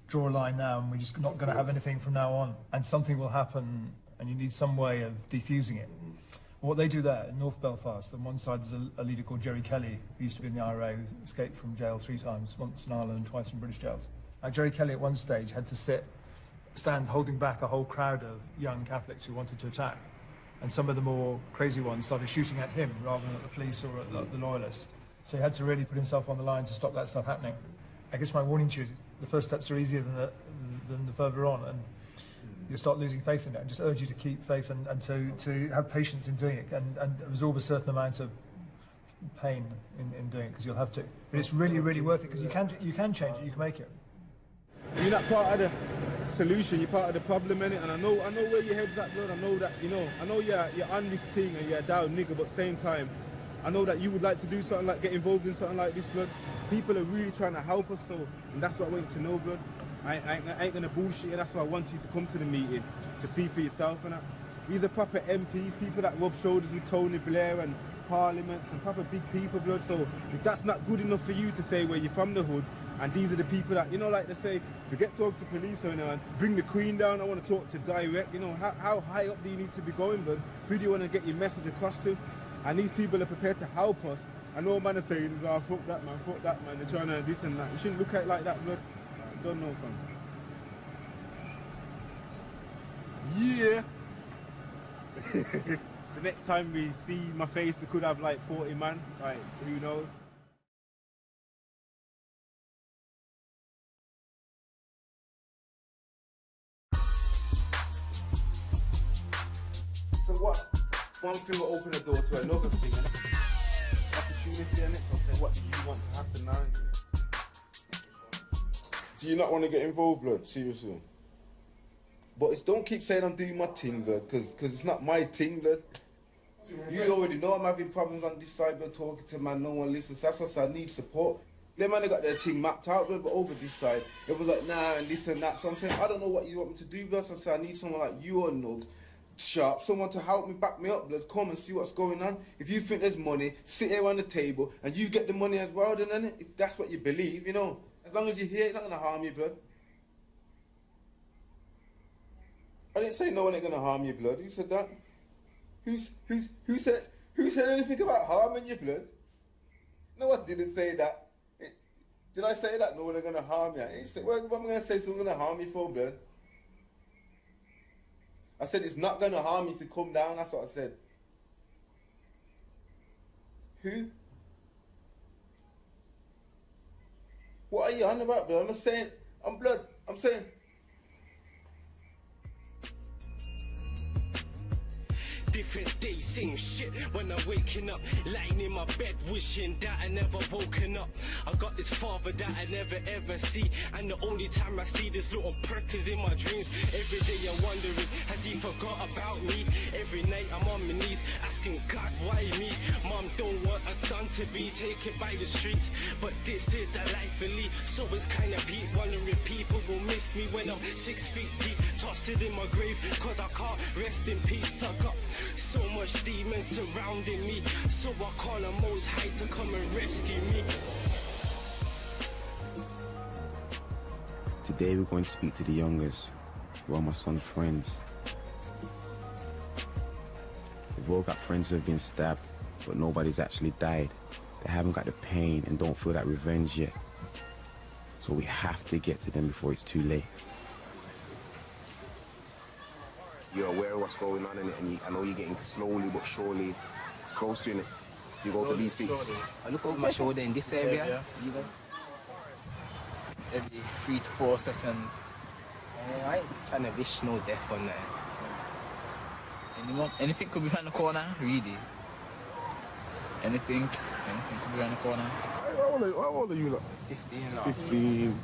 draw a line now, and we're just not going to have anything from now on. And something will happen, and you need some way of defusing it. What they do there in North Belfast, on one side there's a leader called Jerry Kelly, who used to be in the IRA, who escaped from jail 3 times, once in Ireland and twice in British jails. Jerry Kelly at one stage had to stand holding back a whole crowd of young Catholics who wanted to attack. And some of the more crazy ones started shooting at him rather than at the police or at the loyalists. So he had to really put himself on the line to stop that stuff happening. I guess my warning to you is the first steps are easier than the further on, and you start losing faith in it. I just urge you to keep faith and to have patience in doing it and absorb a certain amount of pain in doing it, because you'll have to. But it's really, really worth it, because you can change it, you can make it. You're not part of the solution, you're part of the problem, innit? And I know where your head's at, blood. I know that, you know, I know you're on this thing and you're a down nigga, but at the same time, I know that you would like to do something like get involved in something like this, blood. People are really trying to help us, so, and that's what I want you to know, blood. I ain't gonna bullshit, and that's why I want you to come to the meeting to see for yourself, and that. These are proper MPs, people that rub shoulders with Tony Blair and parliaments and proper big people, blood. So if that's not good enough for you to say where you're from the hood, and these are the people that, you know, like they say, forget talk to police or anyone, bring the Queen down, I want to talk to direct, you know, how high up do you need to be going, blood? Who do you want to get your message across to? And these people are prepared to help us. I know man are saying, oh, fuck that man, they're trying to this and that. You shouldn't look at it like that, blood. I don't know, fam. Yeah. The next time we see my face, it could have like 40 man, like, who knows? So what? One thing will open the door to another thing, and opportunity in it. So what do you want to happen now? Do you not want to get involved, blood? Seriously. But don't keep saying I'm doing my thing, blood, because it's not my thing, blood. You already know I'm having problems on this side, blood, talking to man, no one listens. That's what I need support. Them man, they got their thing mapped out, blood, but over this side, it was like, nah, and this and that. So I'm saying, I don't know what you want me to do, blood. So I said, I need someone like you or Nugs, Sharp, someone to help me, back me up, blood. Come and see what's going on. If you think there's money, sit here on the table, and you get the money as well, then, innit? If that's what you believe, you know. As long as you're here, it's not going to harm you, blood. I didn't say no one ain't gonna harm your blood. Who said that? Who said anything about harming your blood? No, I didn't say that. Did I say that? No one ain't gonna harm you. What am I gonna say someone's gonna harm you for, blood? I said it's not gonna harm you to come down. That's what I said. Who? What are you on about, blood? I'm saying. Different day, same shit. When I'm waking up, lying in my bed, wishing that I never woken up. I got this father that I never ever see, and the only time I see this little prick is in my dreams. Every day I'm wondering, has he forgot about me? Every night I'm on my knees, asking God, why me? Mom don't want a son to be taken by the streets, but this is the life of Lee. So it's kinda beat, wondering if people will miss me when I'm 6 feet deep, tossed in my grave, cause I can't rest in peace. I got so much demons surrounding me, so I call on Most High to come and rescue me. Today we're going to speak to the youngers who are my son's friends. We've all got friends who have been stabbed, but nobody's actually died. They haven't got the pain and don't feel that revenge yet. So we have to get to them before it's too late. You're aware of what's going on, and I know you're getting slowly but surely it's close to it. You go to B6. I look over my shoulder in this area. Every 3 to 4 seconds. I ain't trying to wish no death on there. Anything could be around the corner, really. Anything could be around the corner. How old are you? Like? 15. 15.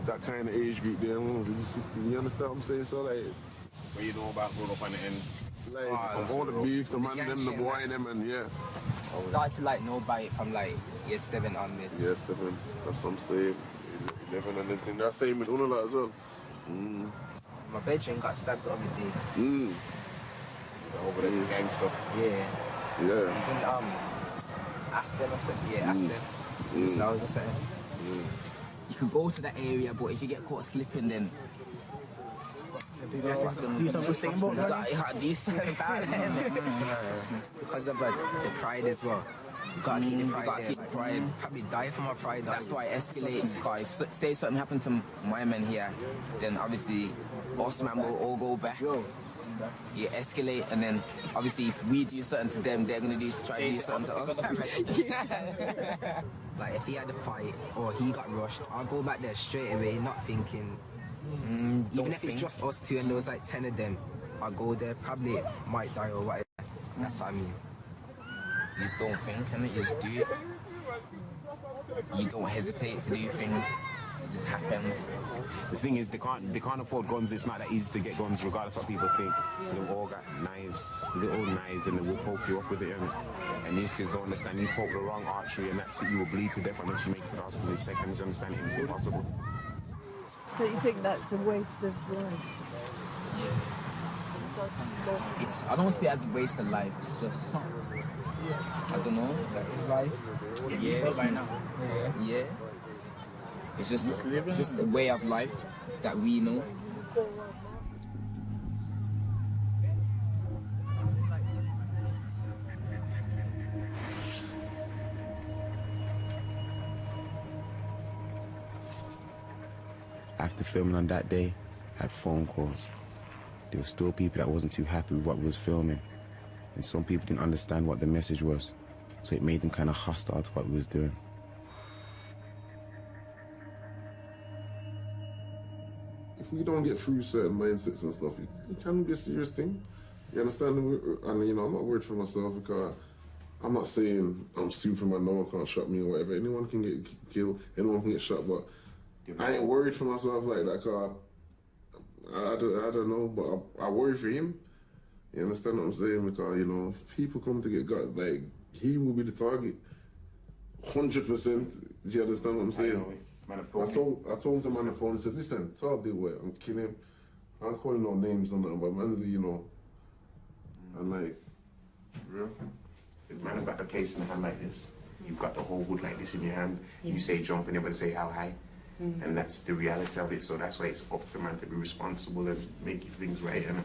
That kind of age group there, 15. You understand what I'm saying? So like, what you know about growing up on the ends? Like, from all the beef, the man them, the boy them, and yeah. Started to like know about it from like year 7 onwards. Year 7, that's what I'm saying. 11 and anything. That's same with Unola as well. My bedroom got stabbed the other day. Over the gang stuff. Yeah. Yeah. He's in Aston or something. Yeah, Aston. So I was just saying. You could go to that area, but if you get caught slipping, then do something about that. Do something about it. Because of the pride as well. You gotta keep the pride there. Pride. Probably die for my pride. That's why it escalates. Cause say something happened to my men here, then obviously us man will all go back. You escalate, and then obviously if we do something to them, they're gonna try to do something to us. Like if he had a fight or he got rushed, I'll go back there straight away, not thinking. Even if it's just us two and there was like 10 of them, I'll go there, probably might die or whatever. That's what I mean. You just don't think, and you just do it. You don't hesitate to do things. It just happens. The thing is, they can't afford guns. It's not that easy to get guns, regardless of what people think. So they've all got knives, little knives, and they will poke you up with it. And these kids don't understand. You poke the wrong artery, and that's it. You will bleed to death unless you make it to the hospital in seconds. You understand? It's impossible. Don't you think that's a waste of life? Yeah. I don't see it as a waste of life. It's just, I don't know. It's life. Yeah. It's just a way of life that we know. After filming on that day, I had phone calls. There were still people that wasn't too happy with what we was filming. And some people didn't understand what the message was. So it made them kind of hostile to what we was doing. If we don't get through certain mindsets and stuff, it can be a serious thing. You understand? And you know, I'm not worried for myself because I'm not saying I'm Superman, no one can't shot me or whatever. Anyone can get killed, anyone can get shot, but I ain't worried for myself like that because I don't know, but I worry for him. You understand what I'm saying? Because, you know, if people come to get got, like, he will be the target. 100%. Do you understand what I'm saying? I told him on the phone and said, listen, it's all deal with. I'm killing him. I'm calling no names on that, but man, you know, and like, real. The man has got the case in the hand like this. You've got the whole wood like this in your hand. Yeah. You say jump and everybody say how high. And that's the reality of it. So that's why it's up to man to be responsible and make things right, innit?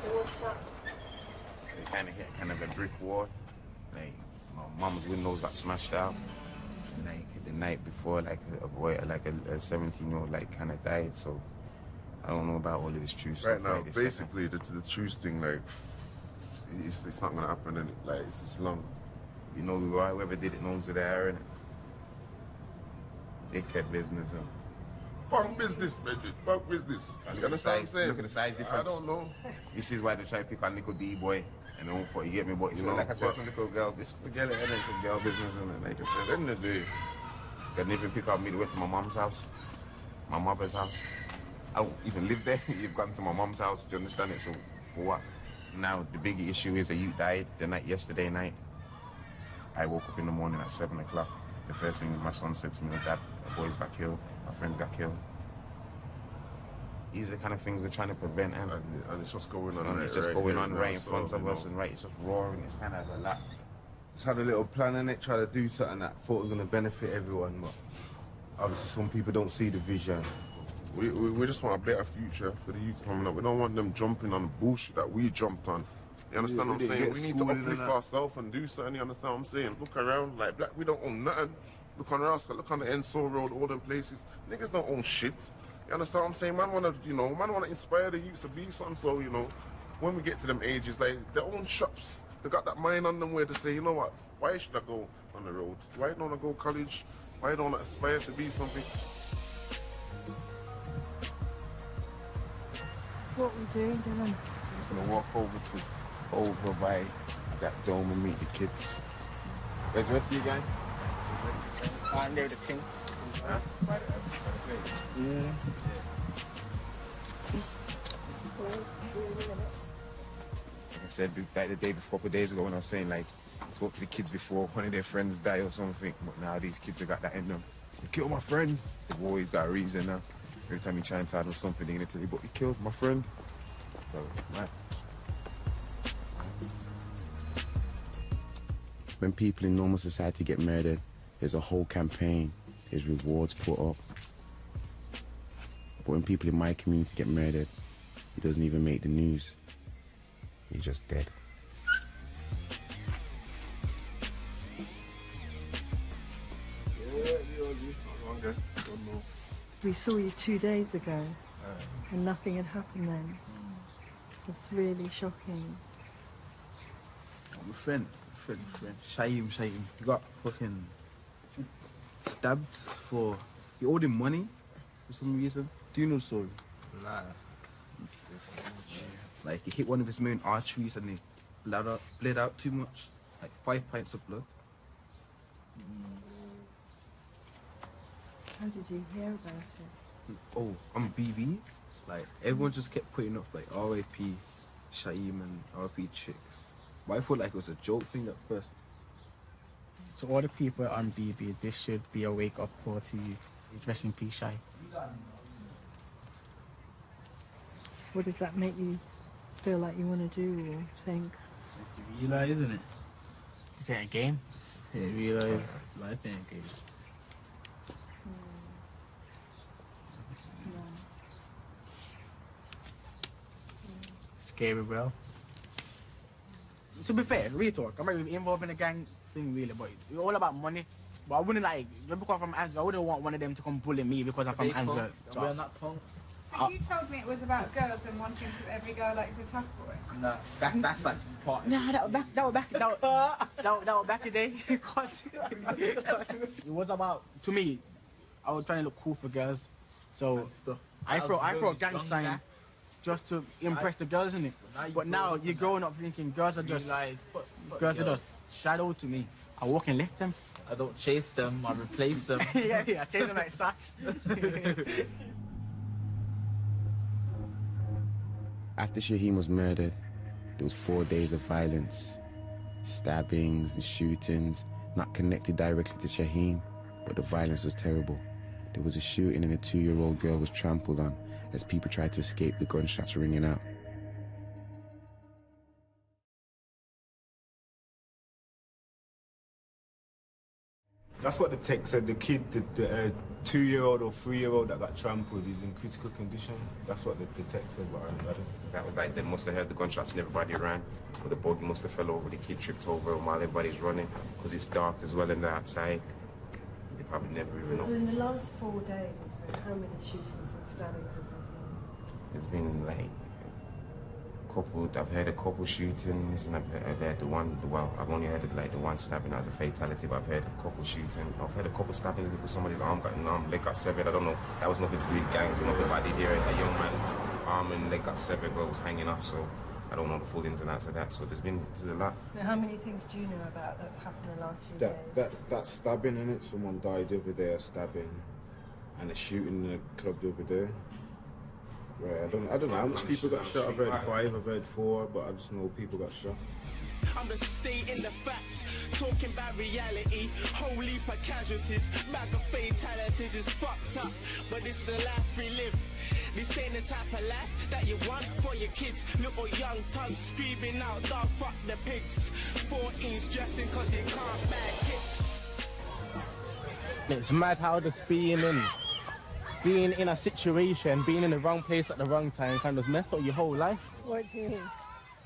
What's that? They kind of hit kind of a brick wall. Like, my mum's windows got smashed out. Like the night before, like a boy, like a 17-year-old, like kind of died. So I don't know about all of this true stuff. Right now, basically, the truth thing, like, it's not gonna happen, and like it's long. You know, whoever did it knows there, and dickhead business. And punk business, Bedford. Punk business. You understand what I'm saying? Look at the size difference. I don't know. This is why they try to pick on little D boy. And then for you get me, boy. So like I said, some little girl, this girl, and it's a girl business, and like I said, at the end of the day, couldn't even pick up me to went to my mom's house, my mother's house. I don't even live there. You've gone to my mom's house. Do you understand it? So for what? Now the big issue is that you died the night yesterday night. I woke up in the morning at 7 o'clock. The first thing my son said to me was, "Dad, the boys got killed. My friends got killed." These are the kind of things we're trying to prevent, and it's just going on. And it's just going on right in front of us, and right, it's just roaring. It's kind of a lot. just had a little plan in it, try to do something that I thought was going to benefit everyone, but obviously some people don't see the vision. We just want a better future for the youth coming up. We don't want them jumping on the bullshit that we jumped on. You understand what I'm saying? We need to uplift ourselves and do something, you understand what I'm saying? Look around, like Black, we don't own nothing. Look on Rascal, look on the Enso Road, all them places. Niggas don't own shit. You understand what I'm saying? Man wanna, you know, man wanna inspire the youth to be something, so, you know, when we get to them ages, like, their own shops, they got that mind on them where to say, you know what, why should I go on the road? Why don't I go college? Why don't I aspire to be something? What we doing, Dylan? I'm gonna walk over by that dome and meet the kids. Where's the rest of you guys? Near the king. Huh? Yeah. Like I said, like the day before, a couple of days ago, when I was saying like, talk to the kids before one of their friends die or something, but now these kids have got that in them. You killed my friend. They've always got a reason now. Every time you try and tell them something, they're gonna tell you, but you killed my friend. So, man. When people in normal society get murdered, there's a whole campaign, there's rewards put up. But when people in my community get murdered, it doesn't even make the news. You're just dead. We saw you 2 days ago and nothing had happened then. It's really shocking. My friend. Shaim. He got fucking stabbed for... He owed him money for some reason. Do you know the story? Nah. Like, he hit one of his main arteries and he bled out too much. Like 5 pints of blood. How did you hear about it? Oh, on BB, like everyone just kept putting up like R.I.P. Shaim and R.I.P. Chicks. But I thought like it was a joke thing at first. So all the people on BB, this should be a wake-up call to you. Rest in peace, Shai. What does that make you feel like you want to do or think? It's real life, isn't it? This ain't a game. Yeah, real life. Life ain't a game. Scary, bro. To be fair, real talk, I'm not even involved in a gang thing really, but it's all about money. But I wouldn't like, just because I'm from Answer, I wouldn't want one of them to come bully me because I'm from Answer. So. We're not punks. But you told me it was about girls and wanting to every girl likes a tough boy. Nah, that's like part. Nah, that was back in the day. It was about, to me, I was trying to look cool for girls. So I throw a gang sign just to impress the girls, innit? But now you're growing up thinking girls are just shadow to me. I walk and lift them. I don't chase them, I replace them. yeah, I chase them like socks. After Shaheem was murdered, there was 4 days of violence. Stabbings and shootings, not connected directly to Shaheem, but the violence was terrible. There was a shooting and a 2-year-old girl was trampled on as people tried to escape the gunshots ringing out. That's what the text said. The kid, the 2-year-old or 3-year-old that got trampled is in critical condition. That's what the text said, but I don't. That was like, they must have heard the gunshots and everybody ran. Or the buggy must have fell over, the kid tripped over him while everybody's running, because it's dark as well in the outside. They probably never even know. So in the last 4 days or so, how many shootings and stabbings have there been? There's been like I've heard a couple shootings, and I've heard the one, well, I've only heard of like the one stabbing as a fatality, but I've heard of a couple shootings. I've heard a couple stabbings because somebody's leg got severed. I don't know, that was nothing to do with gangs or nothing, but I did hear a young man's arm and leg got severed, but it was hanging off, so I don't know the full ins and outs of that. So there's a lot. Now, how many things do you know about that happened in the last few days? That stabbing, innit? Someone died over there, stabbing, and a shooting in a club over there. Right, I don't know how much people got shot. I've heard 5, I've heard 4, but I just know people got shot. I'm just stating the facts, talking about reality. Whole heap of casualties, bag of fatalities is fucked up, but this is the life we live. This ain't the type of life that you want for your kids. Little young thugs screaming out, dog, fuck the pigs. 14s dressing cause you can't buy kicks. It's mad how just being in a situation, being in the wrong place at the wrong time can just mess up your whole life. What do you mean?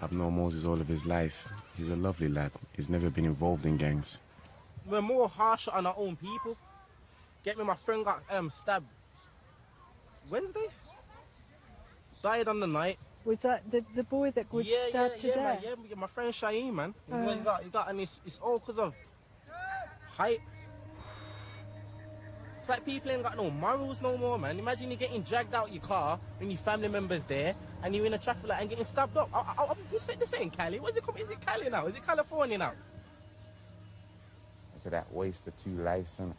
I've known Moses all of his life. He's a lovely lad. He's never been involved in gangs. We're more harsher on our own people. Get me, my friend got stabbed Wednesday? Died on the night. Was that the boy that was stabbed to death? Man, yeah, my friend Shaheem, man. He got, and it's all because of hype. It's like people ain't got no morals no more, man. Imagine you getting dragged out your car when your family member's there and you're in a traffic light and getting stabbed up. This ain't Cali. Is it Cali now? Is it California now? After that waste of 2 lives, and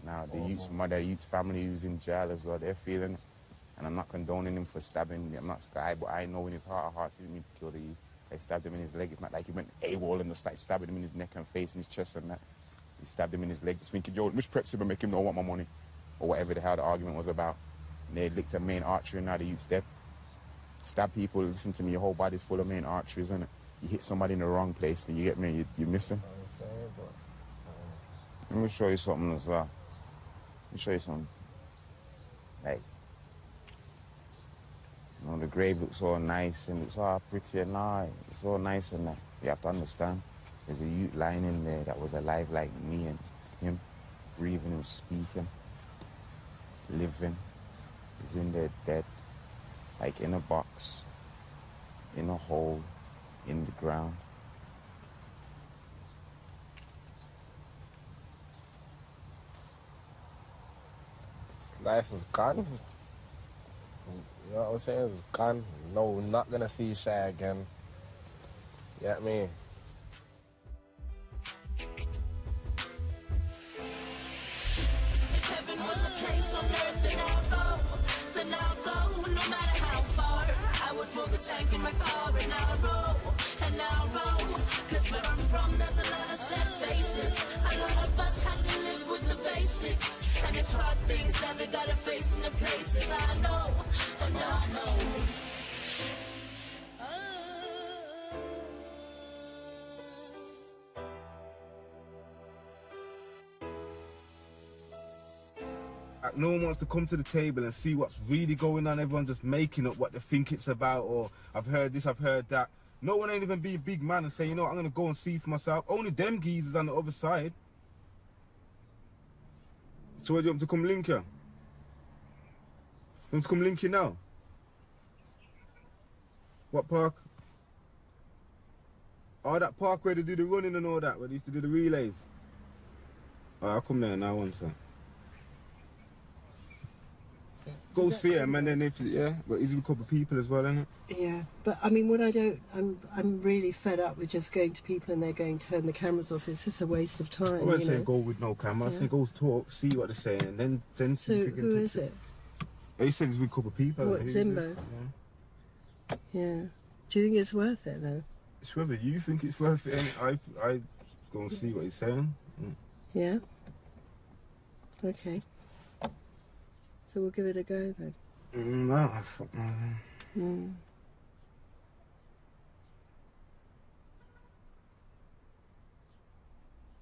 now the youth's mother, youth's family who's in jail as well, they're feeling it. And I'm not condoning him for stabbing. I'm not Sky, but I know in his heart of hearts he didn't mean to kill the youth. They stabbed him in his leg. It's not like he went AWOL and just started stabbing him in his neck and face and his chest and that. He stabbed him in his leg, just thinking, yo, which preps him and make him know I want my money. Or whatever the hell the argument was about. And they licked a main artery and now the youth's dead. Stab people, listen to me, your whole body's full of main arteries, isn't it? You hit somebody in the wrong place and you get me, you miss him. Let me show you something as well. Let me show you something. Like, you know, the grave looks all nice and looks all pretty and all. It's all nice and that. You have to understand, there's a youth lying in there that was alive like me and him, breathing and speaking, living. He's in there dead, like in a box, in a hole, in the ground. His life is gone. You know what I'm saying? It's gone. No, we're not gonna see Shy again. You get me? If heaven was a place on earth, then I'll go, no matter how far. I would fill the tank in my car and I'll roll, cause where I'm from there's a lot of sad faces. A lot of us had to live with the basics. And it's hard things that we gotta face in the places I know, and I know. No one wants to come to the table and see what's really going on. Everyone's just making up what they think it's about, or I've heard this, I've heard that. No one ain't even be a big man and say, you know what, I'm going to go and see for myself. Only them geezers on the other side. So what, do you want to come link you? You want to come link you now? What park? Oh, that park where they do the running and all that, where they used to do the relays. Oh, I'll come there now once. Go see him, and then if but he's with a couple of people as well, isn't it? Yeah, but I mean, I'm really fed up with just going to people and they're going to turn the cameras off. It's just a waste of time. I won't say go with no camera. I say go talk, see what they're saying, and then see if you can. Who is it? He said he's with a couple of people. What, Zimbo? Yeah. Do you think it's worth it though? It's whether you think it's worth it. I go and see what he's saying. Yeah. Okay. So we'll give it a go then. No,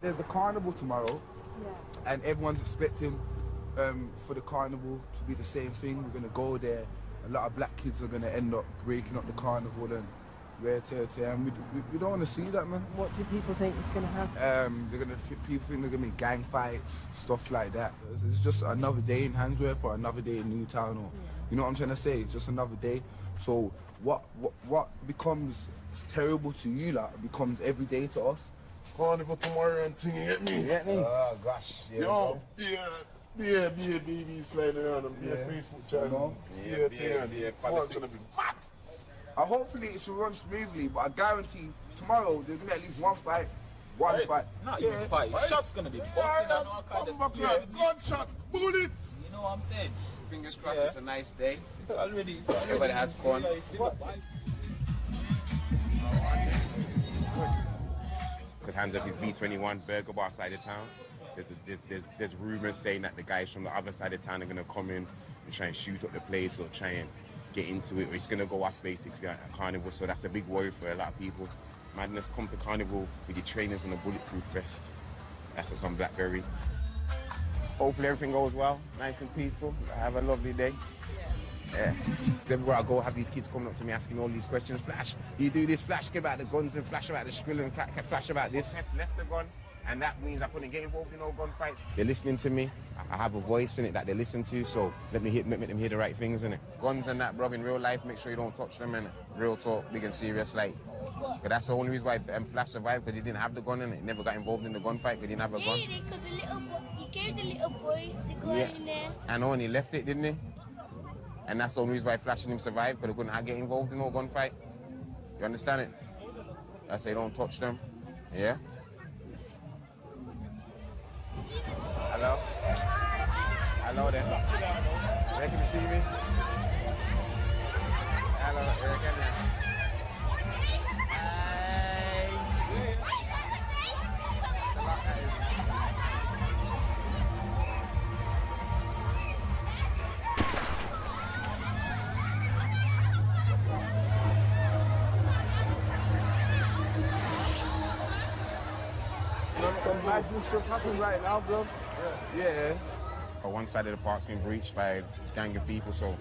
There's the carnival tomorrow, and everyone's expecting for the carnival to be the same thing. We're gonna go there. A lot of black kids are gonna end up breaking up the carnival and and we don't want to see that, man. What do people think is gonna happen? People think they're gonna be gang fights, stuff like that. It's just another day in Handsworth or another day in Newtown, or you know what I'm trying to say? It's just another day. So what becomes terrible to you, like, becomes every day to us. Carnival tomorrow and thing, you get me? You get me? Oh gosh. Yo, babies flying around and Facebook channel. Tomorrow's gonna be mad. Hopefully it should run smoothly, but I guarantee tomorrow there's gonna be at least one fight. One fight. Not even fight. Shots gonna be busting and all kind of stuff. Gunshot, bullet. You know what I'm saying? Fingers crossed, it's a nice day. It's already Everybody has fun. because hands off his B21 burger bar side of town. There's rumours saying that the guys from the other side of town are going to come in and try and shoot up the place or try and get into it, or it's going to go off basically at Carnival. So that's a big worry for a lot of people. Madness, come to Carnival with your trainers and a bulletproof vest. That's what's on Blackberry. Hopefully everything goes well, nice and peaceful. Have a lovely day. Yeah. Everywhere I go, I have these kids coming up to me asking all these questions. Flash, you do this, Flash, give out the guns, and Flash about the skrill, and Flash about this. Left the gun, and that means I couldn't get involved in no gunfights. They're listening to me. I have a voice in it that they listen to, so let them hear the right things in it. Guns and that, bro, in real life, make sure you don't touch them, and real talk, big and serious, like. But that's the only reason why Flash survived, because he didn't have the gun in it. He never got involved in the gunfight because he didn't have a gun. Really? Because the little boy, he gave the little boy the gun in there. I know, and he left it, didn't he? And that's the only reason why Flash and him survived, because they couldn't get involved in no gunfight. You understand it? I say don't touch them. Yeah? Hello? Hello there. Where can you see me? Hello, where can you? Some madness just happened right now, bro. Yeah. One side of the park's been breached by a gang of people, so.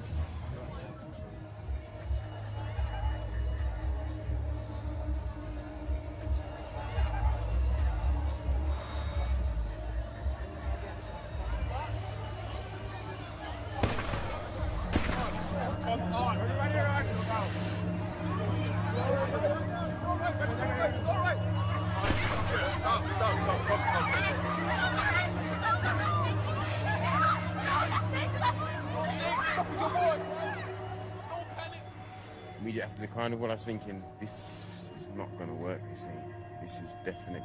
Immediately after the carnival, I was thinking, this is not going to work, this is definitely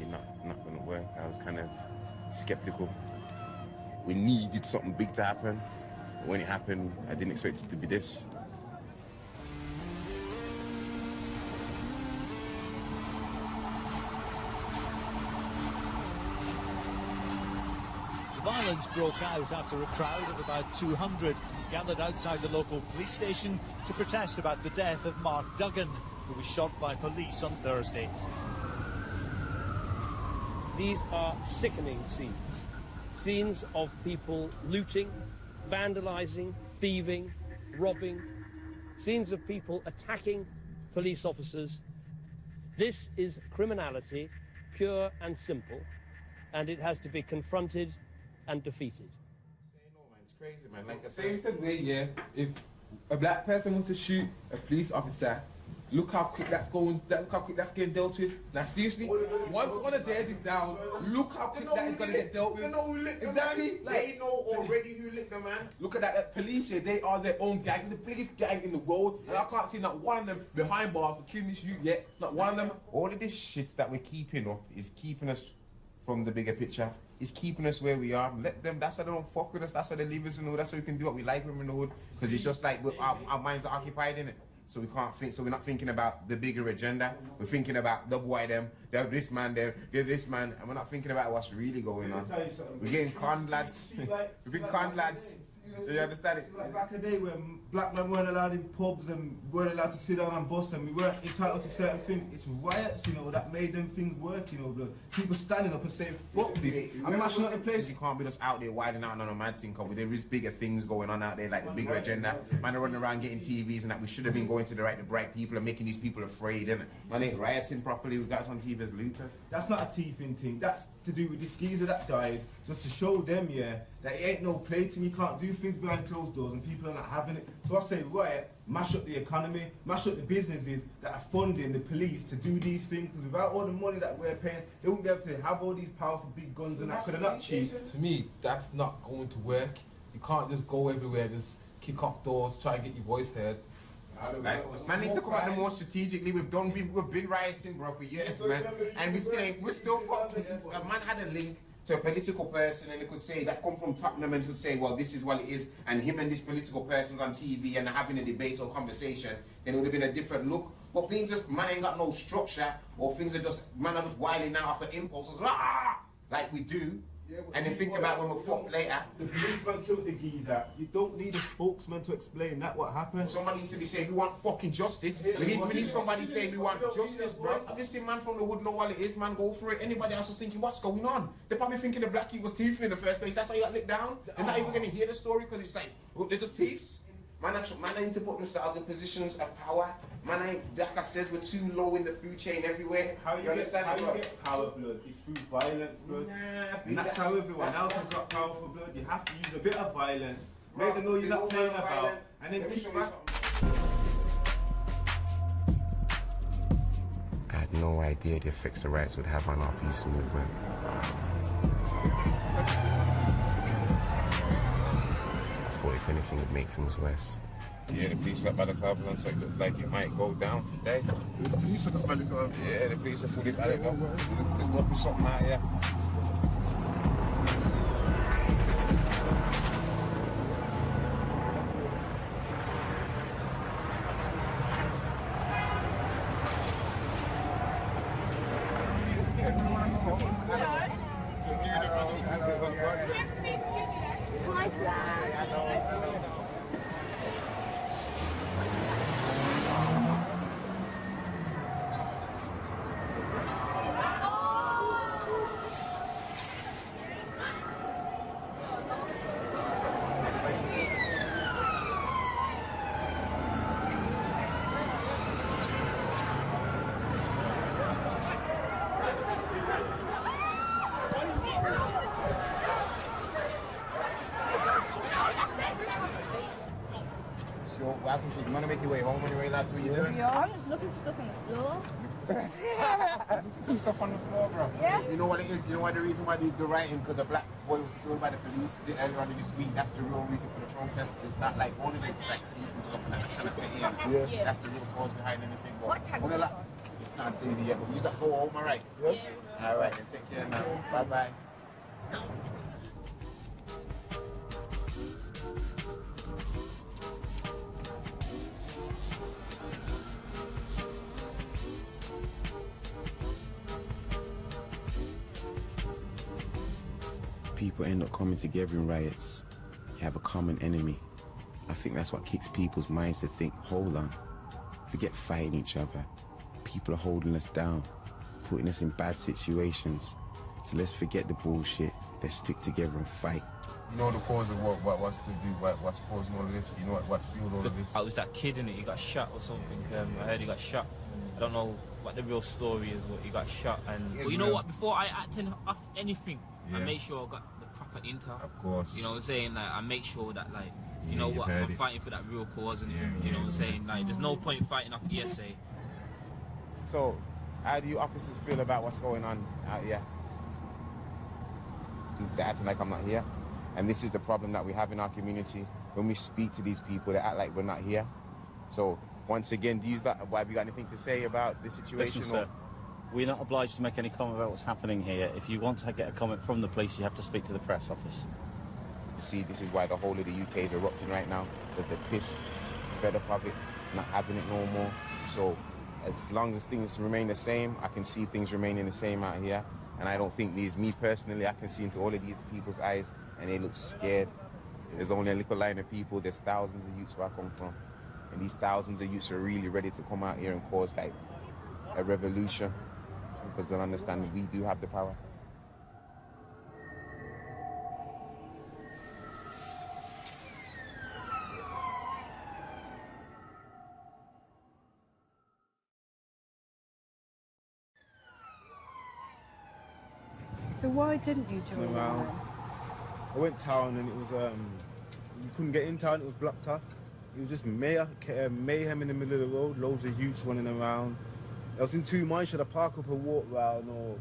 not going to work. I was kind of skeptical. We needed something big to happen. When it happened, I didn't expect it to be this. Violence broke out after a crowd of about 200 gathered outside the local police station to protest about the death of Mark Duggan, who was shot by police on Thursday. These are sickening scenes. Scenes of people looting, vandalising, thieving, robbing. Scenes of people attacking police officers. This is criminality, pure and simple, and it has to be confronted and defeated. It's crazy, man. Like same way, yeah. If a black person was to shoot a police officer, look how quick that's going. Look how quick that's getting dealt with. Now, seriously, once one of theirs is down, look how quick that is gonna get dealt with. They know who licked Exactly. the man. They know already who licked the man. Look at that police. Yeah, they are their own gang. The biggest gang in the world, and I can't see not one of them behind bars for killing this youth yet. Not one of them. All of this shit that we're keeping up is keeping us from the bigger picture. It's keeping us where we are. Let them, that's why they don't fuck with us. That's why they leave us in the hood. That's why we can do what we like when we're in the hood. Because it's just like our minds are occupied in it. So we can't think, so we're not thinking about the bigger agenda. We're thinking about the boy them, they're this man, they're this man, and we're not thinking about what's really going on. We're getting conned lads. We've been conned lads. So you understand it? It's like a day when black men weren't allowed in pubs and weren't allowed to sit down and bust and we weren't entitled to certain things. It's riots, you know, that made them things work, you know, blood. People standing up and saying, fuck this. I'm mashing up the place. You can't be just out there widening out on a mad thing, because there is bigger things going on out there, like the bigger agenda. Man are running around getting TVs and that we should have been going to the bright people and making these people afraid, innit? Man ain't rioting properly, we got us on TV as looters. That's not a thieving thing. That's to do with this geezer that died, just to show them, yeah, that it ain't no plating. You can't do things behind closed doors and people are not having it. So I say, right, mash up the economy, mash up the businesses that are funding the police to do these things, because without all the money that we're paying, they wouldn't be able to have all these powerful big guns and that, because they're not cheap. To me, that's not going to work. You can't just go everywhere, just kick off doors, try and get your voice heard. Like, man, need to come out the more strategically. We've been rioting, bro, for years, man, and we're still fucked. A man had a link to a political person, and it could say that come from Tottenham, and could say, well, this is what it is, and him and this political person's on TV and having a debate or conversation, then it would have been a different look. But things just, man ain't got no structure, or things are just, man are just wilding out off of impulses, like we do. Yeah, and then think about when we're fucked later. The policeman killed the geezer. You don't need a spokesman to explain that what happened. Somebody needs to be saying we want fucking justice. We need somebody saying we want justice, bro. Listen, man from the hood know what it is, man. Go for it. Anybody else is thinking what's going on? They're probably thinking the black kid was thieving in the first place. That's why you got licked down. They're not even gonna hear the story because it's like they're just thieves. Man, I need to put themselves in positions of power. Man, like I says, we're too low in the food chain everywhere. How you understand? How you get power, blood? It's through violence, blood. And that's how everyone else has got powerful, blood. You have to use a bit of violence, make them know you're not playing about, and then kick back. I had no idea the effects the riots would have on our peace movement. I thought if anything would make things worse. Yeah, the police got by the club and so it looked like it might go down today. The police got by the club? Yeah, the police are fully by the club. There must be something out here. You want to make your way home anyway, lads? What are you doing? I'm just looking for stuff on the floor. Looking for stuff on the floor, bro. Yeah. You know what it is? You know why the reason why they're writing? Because a black boy was killed by the police earlier on this week. That's the real reason for the protest. It's not like only the like teeth and stuff and that kind of thing. Yeah. That's the real cause behind anything. But What time is it on? it's not on TV yet, but use that door home, alright? Yeah. Alright, then take care now. Bye-bye. People end up coming together in riots. You have a common enemy. I think that's what kicks people's minds to think, hold on, forget fighting each other. People are holding us down, putting us in bad situations. So let's forget the bullshit. Let's stick together and fight. You know the cause of what's to do, what's causing all of this? You know what's fueled all of this? I was that kid in it. He got shot or something. I heard he got shot. I don't know what the real story is. What he got shot, and but you know what? Before I act off anything, I make sure I got the proper intel. Of course. You know what I'm saying? Like I make sure that like you know what I'm fighting for that real cause, and you know what I'm saying? Like there's no point fighting off ESA. So, how do you officers feel about what's going on out here? They're acting like I'm not here. And this is the problem that we have in our community. When we speak to these people, they act like we're not here. So, once again, have you got anything to say about the situation? Listen, sir, we're not obliged to make any comment about what's happening here. If you want to get a comment from the police, you have to speak to the press office. See, this is why the whole of the UK is erupting right now, because they're pissed, fed up of it, not having it no more. So, as long as things remain the same, I can see things remaining the same out here. And I don't think me personally, I can see into all of these people's eyes and they look scared. There's only a little line of people, there's thousands of youths where I come from. And these thousands of youths are really ready to come out here and cause like a revolution. Because they'll understand that we do have the power. So why didn't you join them? I went town and it was, you couldn't get in town, it was blocked off. It was just mayhem in the middle of the road, loads of youths running around. I was in 2 minds, should I park up and walk round or...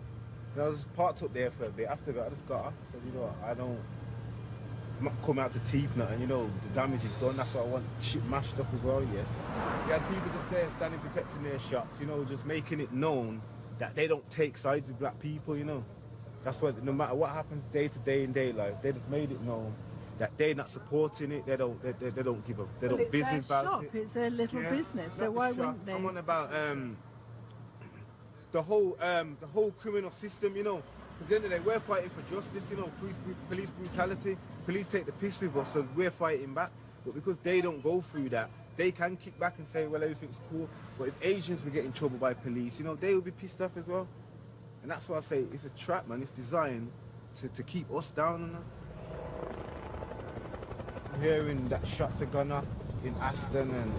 And I was parked up there for a bit. After that, I just got off. I said, you know what, I'm not coming out to teeth nothing, you know, the damage is done, that's what I want shit mashed up as well, yes. You had people just there standing protecting their shops, you know, just making it known that they don't take sides with black people, you know. That's what, no matter what happens day to day in day life, they just made it known that they're not supporting it. They don't give a they Well, don't business it's their about shop. it. It's their little business. So why wouldn't they? I'm on about the whole criminal system. You know, at the end of the day, we're fighting for justice. You know, police brutality. Police take the piss with us, so we're fighting back. But because they don't go through that, they can kick back and say, well, everything's cool. But if Asians would get in trouble by police, you know, they would be pissed off as well. And that's why I say it's a trap, man. It's designed to keep us down on that. I'm hearing that shots have gone off in Aston and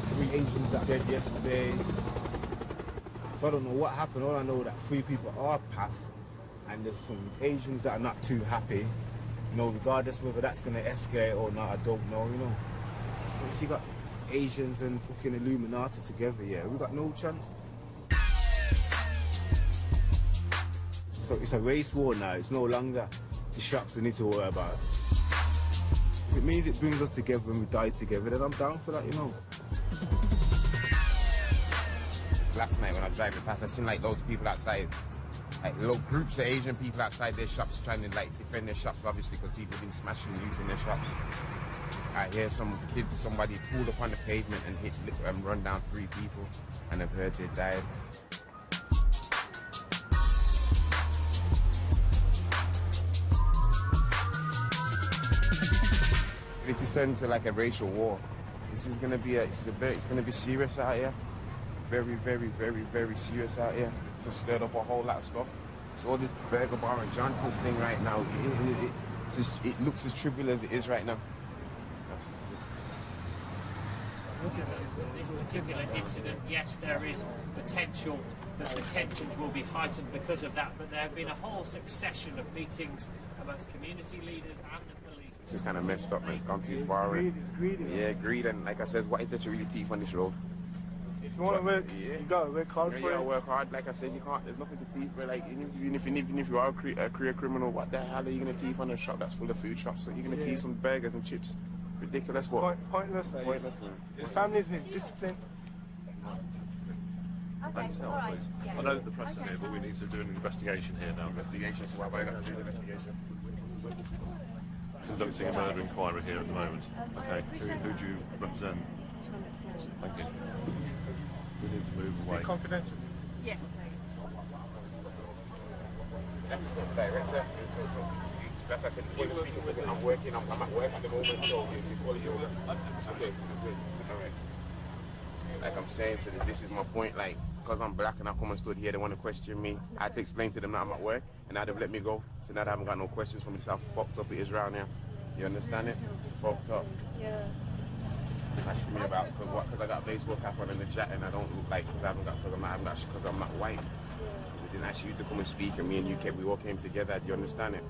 3 Asians that dead yesterday. So I don't know what happened. All I know that 3 people are passed and there's some Asians that are not too happy. You know, regardless whether that's going to escalate or not, I don't know, you know. But you got Asians and fucking Illuminati together, yeah, we got no chance. So it's a race war now, it's no longer the shops we need to worry about. If it means it brings us together and we die together, then I'm down for that, you know. Last night when I was driving past, I seen like loads of people outside, like little groups of Asian people outside their shops trying to like defend their shops, obviously, because people have been smashing and looting their shops. I hear some kids, somebody pulled up on the pavement and hit and run down 3 people, and I've heard they died. If this turns into like a racial war, this is gonna be it's gonna be serious out here. Very, very, very, very serious out here. It's just stirred up a whole lot of stuff. So all this Burger Bar and Johnson's thing right now, it looks as trivial as it is right now. This particular incident, yes, there is potential that the tensions will be heightened because of that, but there have been a whole succession of meetings amongst community leaders and the police. This is kind of messed up, man. It's gone too far. It's greed. Yeah, greed, and like I said, what is there to really teeth on this road? If you want to work, you gotta work hard for it. You gotta work hard. Like I said, you can't. There's nothing to teeth. But like, even if you are a career criminal, what the hell are you gonna teeth on a shop that's full of food shops? So you're gonna teeth some burgers and chips. Ridiculous. What? Pointless. Pointless, man. His families need discipline. Okay, all right. Yeah. I know that the press are here, but we need to do an investigation here now. Investigation, so what have I got to do with investigation? Conducting a murder inquiry here at the moment. Okay, who do you represent? Thank you. We need to move away. Confidential. Yes, Director, that's I said, I'm working, I'm at work at the moment, so you call it over. Okay, all right. Like I'm saying, so this is my point, like, because I'm black and I come and stood here, they want to question me. I had to explain to them that I'm at work, and now they've let me go. So now they haven't got no questions for me. This is how fucked up it is around here. You understand it? Fucked up. Yeah. Asking me about because I got a baseball cap on and a jacket, and I don't look like because I'm not white. Because they didn't ask you to come and speak, and me and you we all came together. Do you understand it?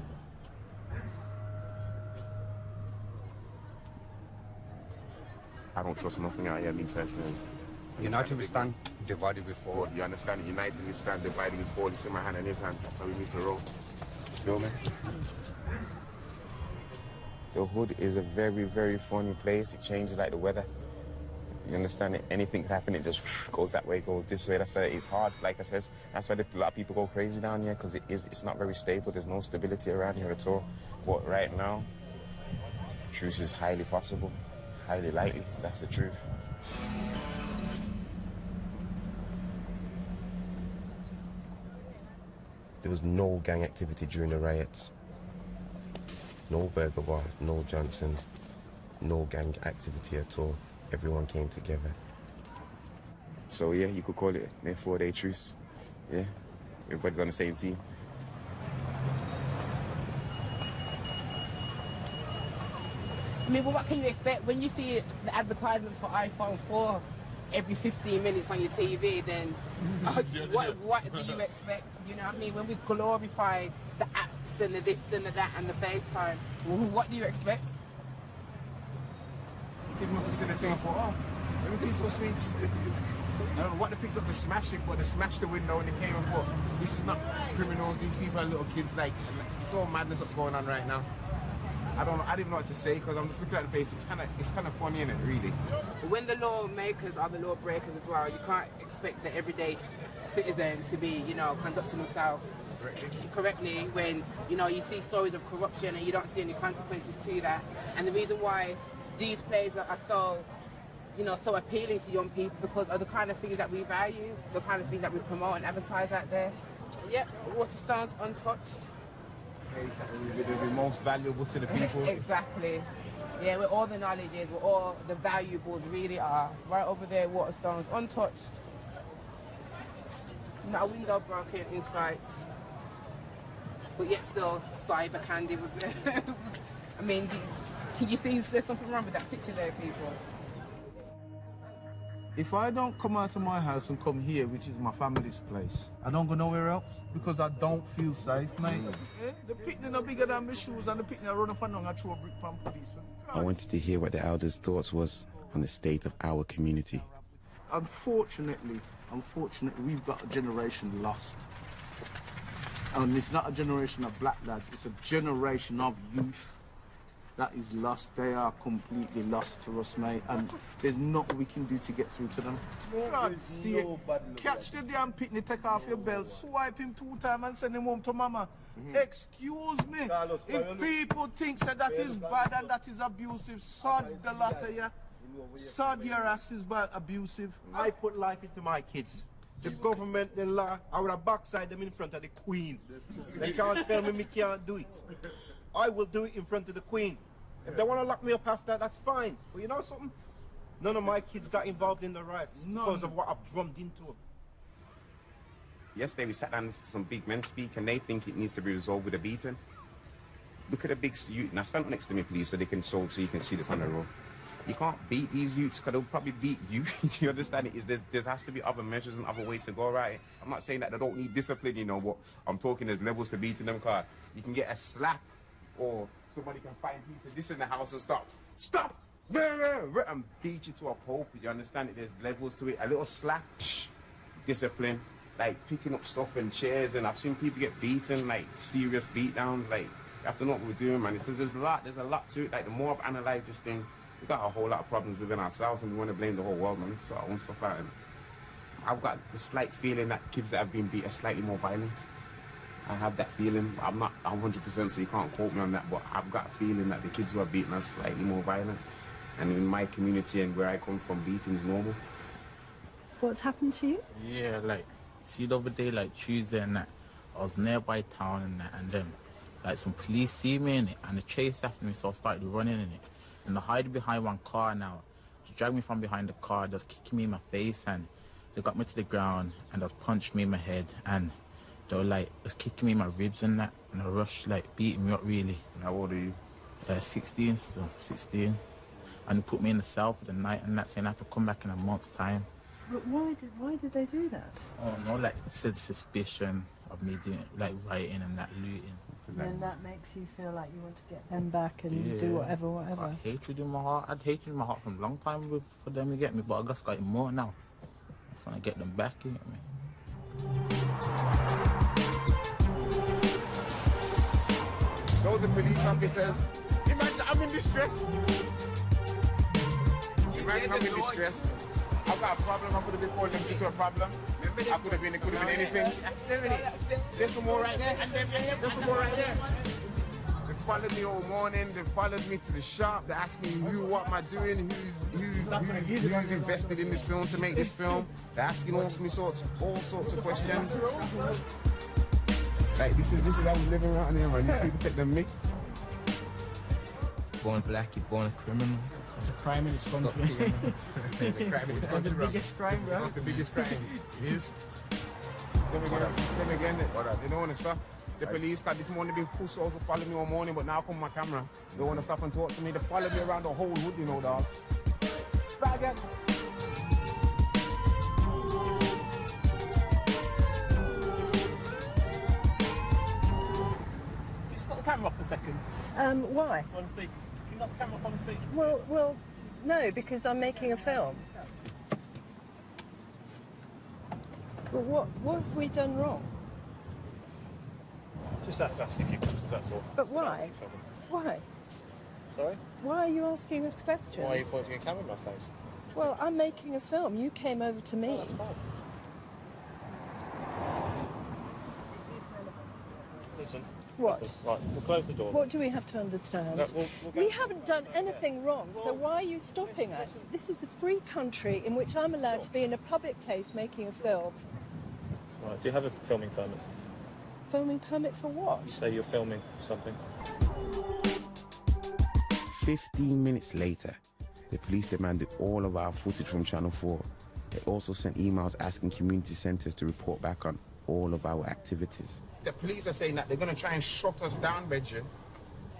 I don't trust nothing out here, me personally. United we stand, divided we fall. You understand it? United we stand, divided we fall. It's in my hand and his hand. That's how we need to roll. You feel me? The hood is a very, very funny place. It changes like the weather. You understand it? Anything can happen, it just goes that way, goes this way. That's why it's hard, like I said. That's why a lot of people go crazy down here, because it's not very stable. There's no stability around here at all. But right now, truth is highly possible, highly likely. That's the truth. There was no gang activity during the riots. No Burger Bar, no Johnson's, no gang activity at all. Everyone came together. So yeah, you could call it a 4-day truce. Yeah, everybody's on the same team. I mean, well, what can you expect when you see the advertisements for iPhone 4 every 15 minutes on your TV? Then what do you expect? You know what I mean? When we glorify the apps and the this and the that and the FaceTime, what do you expect? People must have seen the thing and thought, oh, everything's so sweet. I don't know what they picked up to smash it, but they smashed the window and they came and thought, this is not criminals, these people are little kids. Like, it's all madness what's going on right now. I don't even know what to say, because I'm just looking at the face. It's kind of funny, isn't it, really? When the lawmakers are the lawbreakers as well, you can't expect the everyday citizen to be, you know, conducting themselves correctly when, you know, you see stories of corruption and you don't see any consequences to that. And the reason why these plays are so, you know, so appealing to young people because of the kind of things that we value, the kind of things that we promote and advertise out there. Yep, Waterstone's untouched. Place that will be most valuable to the people. Exactly. Yeah, where all the knowledge is, where all the valuables really are. Right over there, Waterstone's untouched. Not a window broken in sight. But yet still, Cyber Candy was there. I mean, can you see there's something wrong with that picture there, people? If I don't come out of my house and come here, which is my family's place, I don't go nowhere else because I don't feel safe, mate. The picnic no bigger than my shoes and the picnic run up and down and throw a brick pan police. I wanted to hear what the elders' thoughts was on the state of our community. Unfortunately, we've got a generation lost. And it's not a generation of black lads, it's a generation of youth that is lost. They are completely lost to us, mate, and there's nothing we can do to get through to them. God, see it. Catch the damn picnic, take off your belt, swipe him 2 times and send him home to mama. Excuse me, if people think that is bad and that is abusive, sod the latter, yeah? Sod your ass is bad, abusive. I put life into my kids. The government, the law, I would have backside them in front of the Queen. They can't tell me can't do it. I will do it in front of the Queen. If they want to lock me up after, that's fine. But you know something? None of my kids got involved in the riots because of what I've drummed into them. Yesterday we sat down and listened to some big men speak and they think it needs to be resolved with a beating. Look at the big youth. Now stand next to me, please, so they can show, so you can see this on the road. You can't beat these youths because they'll probably beat you. Do you understand it? There has to be other measures and other ways to go right. I'm not saying that they don't need discipline, you know, but I'm talking there's levels to beating them, car. You can get a slap or somebody can find a piece of this in the house and stop, and beat you to a pulp. You understand it? There's levels to it. A little slap, discipline, like picking up stuff and chairs, and I've seen people get beaten, like serious beatdowns. Like, you have to know what we're doing, man. It says there's a lot to it. Like, the more I've analysed this thing, we've got a whole lot of problems within ourselves, and we want to blame the whole world, man. This is our own stuff out. And I've got the slight feeling that kids that have been beat are slightly more violent. I have that feeling. I'm not 100%, so you can't quote me on that, but I've got a feeling that the kids who are beaten are slightly more violent. And in my community and where I come from, beating is normal. What's happened to you? Yeah, like, see the other day, like Tuesday and that, I was nearby town and that, and then, like, some police see me in it, and they chased after me, so I started running in it. And they hid behind one car now. They dragged me from behind the car, just kicking me in my face, and they got me to the ground, and just punched me in my head, and they were like, just kicking me in my ribs and that, and they rushed, like, beating me up really. And how old are you? 16 still, 16. And they put me in the cell for the night and that, saying I have to come back in a month's time. But why did they do that? Oh no, like, said suspicion of me doing, like, rioting and that, looting. And then that makes you feel like you want to get them back and do whatever. I had hatred in my heart. I'd hatred in my heart from a long time for them to get me, but I just got it more now. I just want to get them back, you get me? Those are police officers. Imagine I'm in distress. Imagine I'm in distress. I've got a problem. I could have been calling them to a problem. It could have been anything. There's some more right there. There's some more right there. They followed me all morning. They followed me to the shop. They asked me what am I doing, who's invested in this film to make this film. They're asking all sorts of questions. Like, this is how we living around here, man. These people take the mic. Born black, you're born a criminal. It's a crime in this country. The crime in this country, The biggest crime, bro. It's the biggest crime. It is. Then again, they don't want to stop. The police, cause this morning been pussy also follow me all morning, but now come my camera. They want to stop and talk to me. They follow me around the whole hood, you know, dog. Faggot. Stop the camera off for a second. Why? You want to speak? Can you knock the camera off and speak? Well, no, because I'm making a film. Well, what have we done wrong? Just ask a few questions, that's all. But why? Why? Sorry? Why are you asking us questions? Why are you pointing a camera in my face? Well, I'm making a film. You came over to me. Oh, that's fine. Listen. What? Listen. Right, we'll close the door. What do we have to understand? No, we'll We haven't done anything wrong, so why are you stopping us? This is a free country in which I'm allowed to be in a public place making a film. Right, do you have a filming permit? Filming permit for what? You say you're filming something. 15 minutes later, the police demanded all of our footage from Channel 4. They also sent emails asking community centres to report back on all of our activities. The police are saying that they're going to try and shut us down, Benjamin.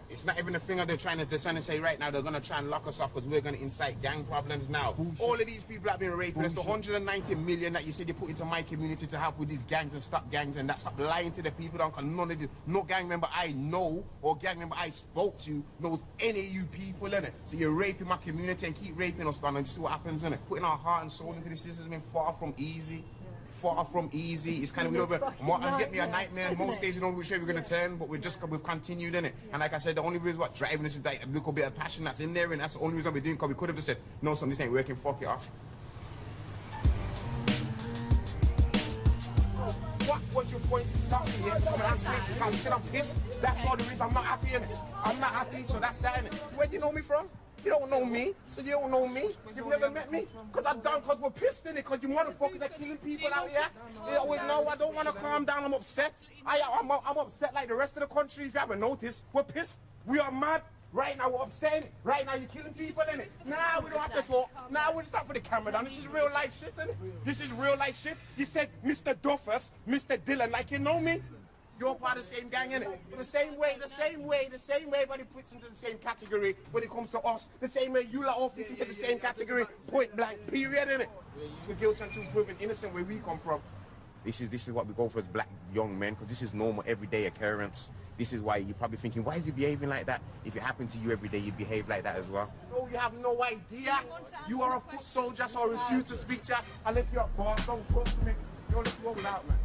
It's not even a thing that they're trying to descend and say right now they're going to try and lock us off because we're going to incite gang problems now. Bullshit. All of these people have been raping. That's the 190 million that you say they put into my community to help with these gangs and stop gangs, and that stop lying to the people. None of the, no gang member I know or gang member I spoke to knows any of you people, innit? So you're raping my community and keep raping us down and just see what happens, innit? Putting our heart and soul into this has been far from easy. Far from easy. It's kind of and get me a nightmare. Most days we don't know which way we're gonna turn, but we've continued in it. And like I said, the only reason what driving us is that a little bit of passion that's in there, and that's the only reason we're doing. Because we could have just said, no, son, this ain't working. Fuck it off. What was your point in stopping here? Come and ask me. Come sit up pissed. That's all the reason I'm not happy in it. I'm not happy, so that's that in it. Where do you know me from? You don't know me, so you don't know me. You've never met me. Because I'm down because we're pissed in it, because you motherfuckers are killing people out here. You know, no, I don't want to calm down. I'm upset. I'm upset like the rest of the country. If you haven't noticed, we're pissed. We are mad. Right now, we're upset. Right now, you're killing people in it. Nah, we don't have to talk. Nah, we'll stop for the camera down. This is real life shit, isn't it? This is real life shit. You said Mr. Duffus, Mr. Dillon, like you know me. You're part of the same gang, innit? The same way everybody puts into the same category when it comes to us. The same way you lot all fit into the same category, point blank, period, innit? We're guilty until proven innocent where we come from. This is what we go for as black young men, because this is normal, everyday occurrence. This is why you're probably thinking, why is he behaving like that? If it happened to you every day, you'd behave like that as well. No, you have no idea. You are a foot soldier, so I refuse to speak to you unless you're a boss. Don't talk to me. You're just rolling out, man.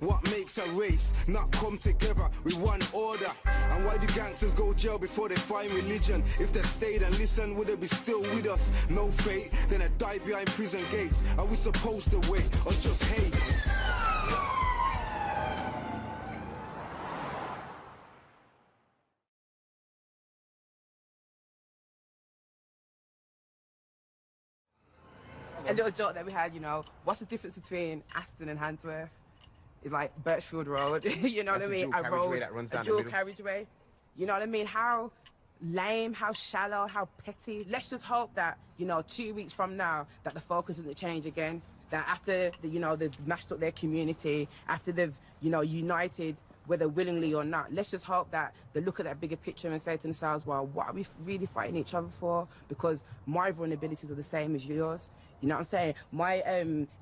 What makes a race not come together with one order? And why do gangsters go jail before they find religion? If they stayed and listened, would they be still with us? No fate, then they die behind prison gates. Are we supposed to wait or just hate? A little joke that we had, you know, what's the difference between Aston and Handsworth? It's like Birchfield Road, you know what I mean? A road, that runs down a dual carriageway. You know what I mean? How lame, how shallow, how petty. Let's just hope that, you know, 2 weeks from now, that the focus doesn't change again. That after, they've mashed up their community, after they've, united, whether willingly or not, let's just hope that they look at that bigger picture and say to themselves, well, what are we really fighting each other for? Because my vulnerabilities are the same as yours. You know what I'm saying? My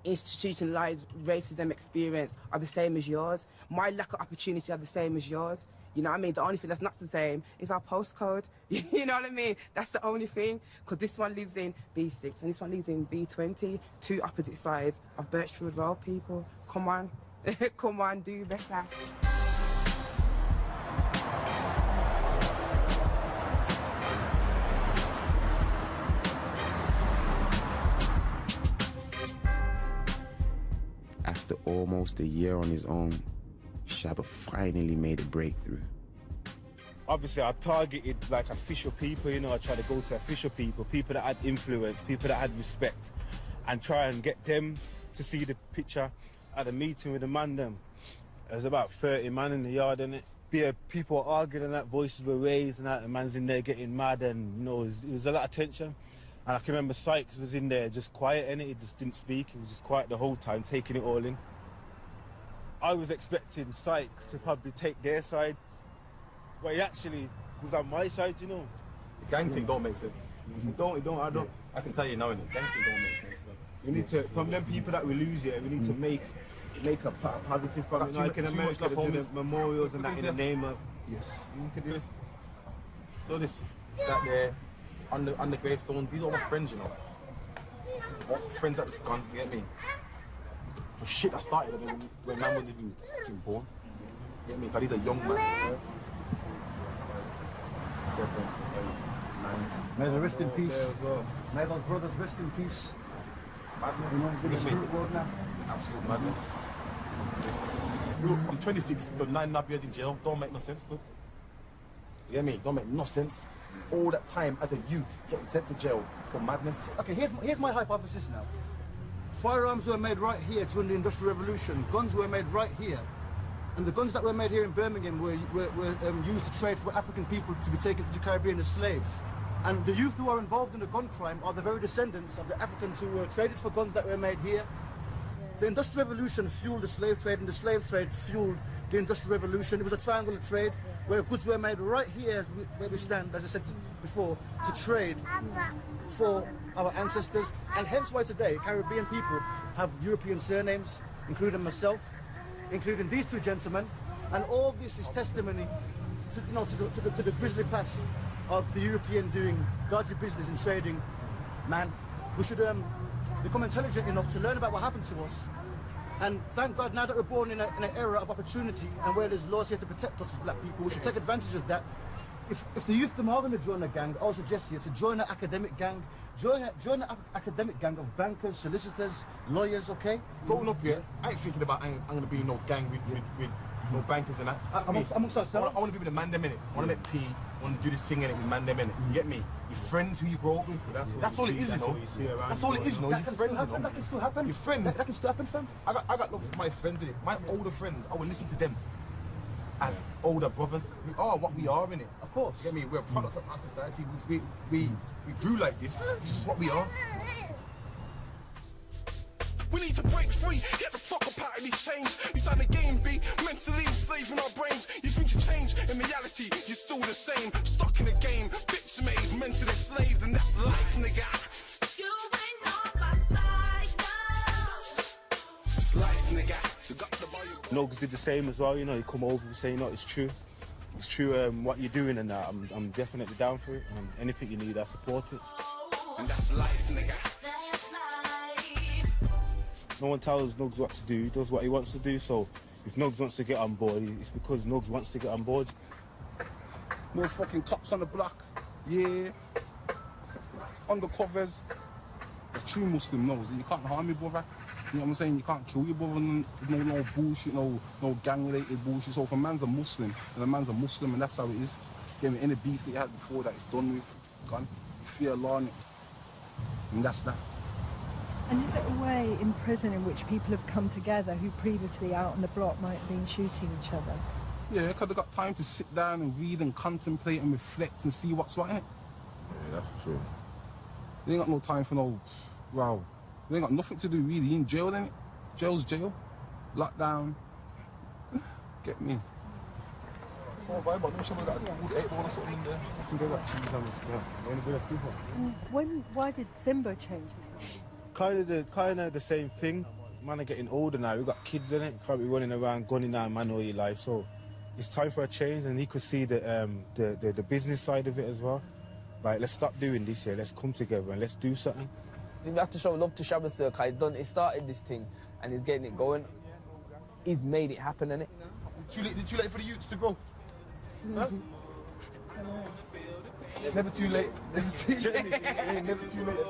institutionalized racism experience are the same as yours. My lack of opportunity are the same as yours. You know what I mean? The only thing that's not the same is our postcode. You know what I mean? That's the only thing. Because this one lives in B6 and this one lives in B20, two opposite sides of Birchfield Road, people. Come on. Come on, do better. After almost a year on his own, Shabba finally made a breakthrough. Obviously, I targeted like official people, I tried to go to official people, people that had influence, people that had respect, and try and get them to see the picture at a meeting with the man them. There's about 30 man in the yard, innit? People were arguing and that, voices were raised and that, the man's in there getting mad, and it was a lot of tension. And I can remember Sykes was in there just quiet, innit? He just didn't speak, he was just quiet the whole time, taking it all in. I was expecting Sykes to probably take their side, but he actually was on my side, The gang thing don't make sense. I can tell you now, the gang thing don't make sense, man. We need to, from them people that we lose here, we need to make a positive from it. Like in America, they do the memorials and that in the name of... Yes. Look at this. So that there, on the gravestone, these are my friends, All friends that just gone, you get me? For shit that started when man wasn't even born. You get me? Because he's a young man. 7, 8, 9. May they rest in peace. May those brothers rest in peace. Madness. Absolute madness. Look, I'm 26, done 9.5 years in jail. Don't make no sense, look. You get me? Don't make no sense. All that time as a youth getting sent to jail for madness. Okay, here's my hypothesis now. Firearms were made right here during the Industrial Revolution. Guns were made right here. And the guns that were made here in Birmingham were used to trade for African people to be taken to the Caribbean as slaves. And the youth who are involved in the gun crime are the very descendants of the Africans who were traded for guns that were made here. The Industrial Revolution fueled the slave trade, and the slave trade fueled the Industrial Revolution. It was a triangular trade where goods were made right here where we stand, as I said before, to trade for our ancestors. And hence why today Caribbean people have European surnames, including myself, including these two gentlemen. And all this is testimony to, to the grisly past of the European doing dodgy business and trading. Man, we should become intelligent enough to learn about what happened to us. And thank God now that we're born in an era of opportunity and where there's laws here to protect us as black people, we should take advantage of that. If the youth them are going to join a gang, I would suggest you to join an academic gang. Join an academic gang of bankers, solicitors, lawyers, okay? Growing up here, I ain't thinking about I'm going to be in no gang with no bankers and that. Amongst ourselves? I want to be with the man them in it. I want to make P. I want to do this thing in it with man them in it. You get me? Your friends who you grow up with. That's all it is, you know. That's all it is, you know. Your friends, you know. That can still happen. Your friends. That can still happen, fam. I got lots of my friends in it. My older friends, I will listen to them as older brothers. We are what we are in it. Of course. You get me? We're a product of our society. We grew like this. This is what we are. We need to break free, get the fuck up out of these chains. You sign the game, B, mentally enslaving our brains. You think you change, in reality, you're still the same. Stuck in the game, bitch made, mentally enslaved, and that's life, nigga. You ain't know my life, it's life, nigga. You got the body. Nogs did the same as well, you know, he come over and say, you know, it's true. It's true what you're doing, and I'm definitely down for it. Anything you need, I support it. And that's life, nigga. No one tells Nugs what to do, he does what he wants to do, so if Nugs wants to get on board, it's because Nugs wants to get on board. No fucking cops on the block, yeah. Undercovers. A true Muslim knows you can't harm your brother. You know what I'm saying? You can't kill your brother, no bullshit, no gang-related bullshit. So if a man's a Muslim, and a man's a Muslim, and that's how it is. Get me, any beef that you had before that is done with, gone. Fear Allah, and that's that. And is it a way in prison in which people have come together who previously out on the block might have been shooting each other? Yeah, because they've got time to sit down and read and contemplate and reflect and see what's right in it. Yeah, that's true. They ain't got no time for no, wow. They ain't got nothing to do really. In jail, innit? Jail's jail. Lockdown. Get me. Oh, but no someone got a good 8 ball or something in there. I can go back to Why did Simba change his name? Kind of the same thing. Man are getting older now, we've got kids in it, can't be running around gunning down man all your life, so it's time for a change, and he could see the business side of it as well. Like, let's stop doing this here, let's come together and let's do something. We have to show love to Shabba still, because he started this thing and he's getting it going. He's made it happen, innit? Too late for the youths to grow. Huh? Never too late. Never too late. Never too late.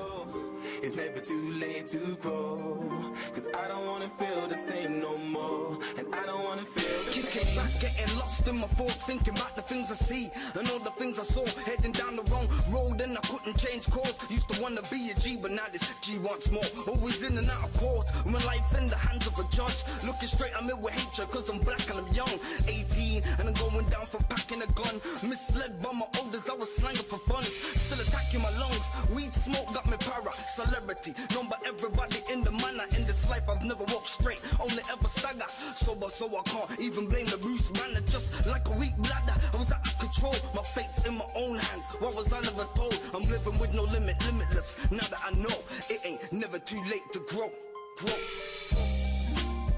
It's never too late to grow, cause I don't wanna feel the same no more, and I don't wanna feel the Kicking back, getting lost in my thoughts, thinking about the things I see and all the things I saw, heading down the wrong road and I couldn't change course. Used to wanna be a G, but now this G wants more. Always in and out of court, my life in the hands of a judge. Looking straight at me with hatred, cause I'm black and I'm young. 18 and I'm going down for packing a gun. Misled by my elders, I was slanging for funds. Still attacking my lungs, weed smoke got me para. Celebrity, known by everybody in the manner. In this life I've never walked straight, only ever stagger. Sober so I can't even blame the Bruce Banner. Just like a weak bladder, I was out of control. My fate's in my own hands, what was I never told? I'm living with no limit, limitless. Now that I know, it ain't never too late to grow.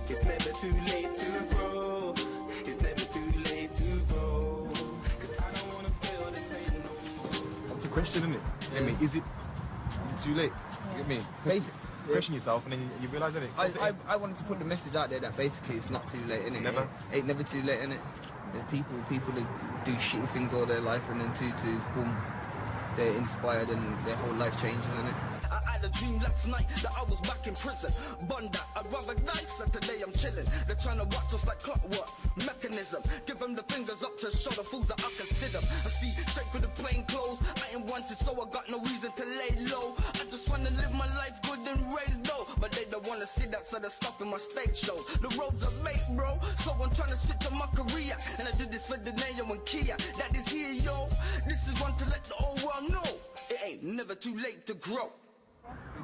It's never too late to grow. It's never too late to grow, cause I don't wanna feel the same no more. That's a question, isn't it? Yeah. I mean, is it too late? You get me? Question yourself and then you realise that I wanted to put the message out there that basically it's not too late, innit? Never. Ain't never too late, innit? There's people that do shitty things all their life and then boom, they're inspired and their whole life changes, innit? I had a dream last night that I was back in prison. Bun that, I'd rather die, so today I'm chilling. They're trying to watch us like clockwork, mechanism. Give them the fingers up to show the fools that I can see them. I see straight through the plain clothes. I ain't wanted, so I got no reason to lay low. I just wanna live my life good and raise dough. But they don't wanna see that, so they're stopping my stage shows. The roads are made, bro, so I'm trying to switch on my career. And I did this for the Neo and Kia. That is here, yo. This is one to let the whole world know. It ain't never too late to grow.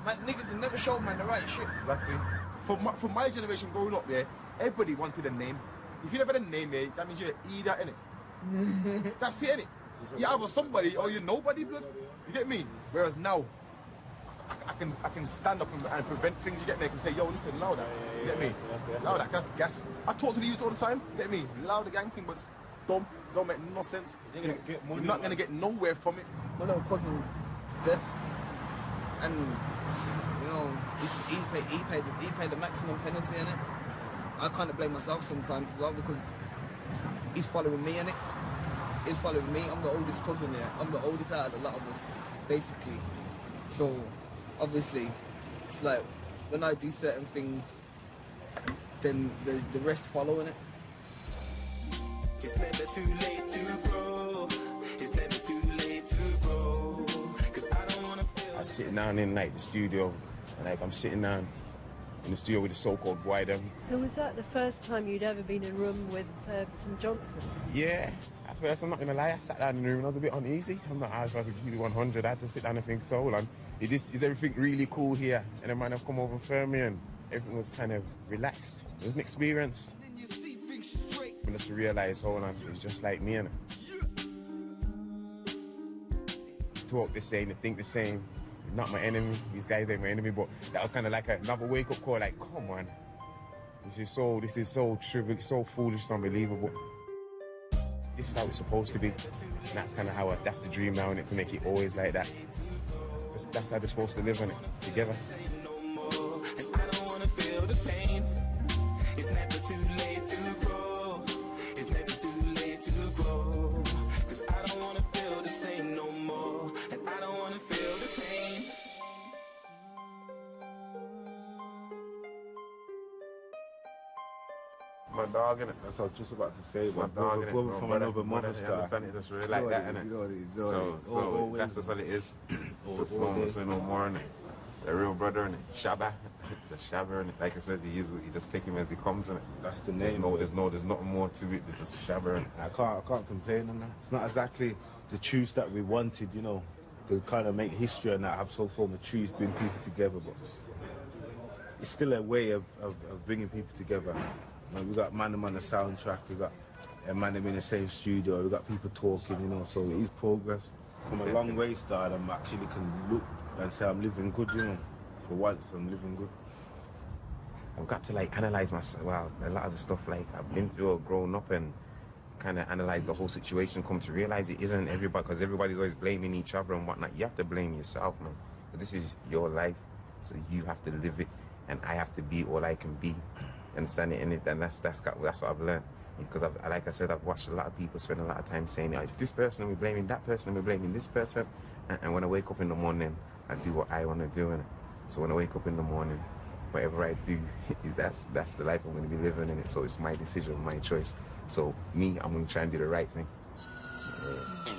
Man, niggas have never showed man the right shit. Exactly. For my generation growing up, yeah, everybody wanted a name. If you never had a name, yeah, that means you're an idiot, innit? That's it, innit? You either somebody or you're nobody, blood. You get me? Whereas now, I can stand up and prevent things, you get me? I can say, yo, listen, louder. You get me? Louder, that's gas. I talk to the youth all the time, you get me? Louder gang thing, but it's dumb. Don't make no sense. You're not gonna get nowhere from it. My little cousin is dead, and you know he paid the maximum penalty in it. I kind of blame myself sometimes as well because he's following me in it. He's following me. I'm the oldest cousin here. I'm the oldest out of a lot of us, basically. So obviously, it's like when I do certain things, then the rest follow in it. It's never too late to grow. It's never too late to grow. Cause I don't wanna feel. I'm sitting down in like the studio, and like I'm sitting down in the studio with the so-called boy them. So was that the first time you'd ever been in a room with some Johnsons? Yeah. At first, I'm not gonna lie, I sat down in the room and I was a bit uneasy. I was supposed to keep it 100. I had to sit down and think, so hold on, is everything really cool here? And then man, I've come over and filmed me and everything was kind of relaxed. It was an experience. And just to realise, hold on, it's just like me, and talk the same, they think the same. Not my enemy, these guys ain't my enemy, but that was kind of like another wake-up call, like, come on. This is so trivial, so foolish, it's unbelievable. This is how it's supposed to be. And that's kind of how, that's the dream now, innit, to make it always like that. Just, that's how they're supposed to live, innit, together. And I don't wanna feel the pain. It's never too late to grow. It's never too late to grow. Cause I don't wanna feel the same no more. And I don't wanna feel the pain. My dog, innit? That's what I was just about to say. My dog, innit? Brother from another mother star. Understand it, just really like that, innit? So that's just what it is. It's just no say no more, innit? The real brother, innit? Shabba. The Shabba, innit? Like I said, you just take him as he comes, innit? That's the name. There's nothing more to it. There's just Shabba, innit? I can't complain on that. It's not exactly the truths that we wanted, you know, to kind of make history and that, have some form of truths, bring people together, but it's still a way of bringing people together. You know, we got man on the soundtrack, we got a man in the same studio, we got people talking, you know, so it is progress. Come a long way, Star, and I actually can look and say I'm living good, you know. For once, I'm living good. I've got to like analyse myself. Well, a lot of the stuff like I've been through or grown up and kind of analyse the whole situation, come to realise it isn't everybody, because everybody's always blaming each other and whatnot. You have to blame yourself, man. But this is your life, so you have to live it, and I have to be all I can be. Understand it, and that's what I've learned. Because like I said, I've watched a lot of people spend a lot of time saying, oh, it's this person, we're blaming that person, we're blaming this person. And when I wake up in the morning, I do what I want to do. So when I wake up in the morning, whatever I do, that's the life I'm going to be living in it. So it's my decision, my choice. So me, I'm going to try and do the right thing. In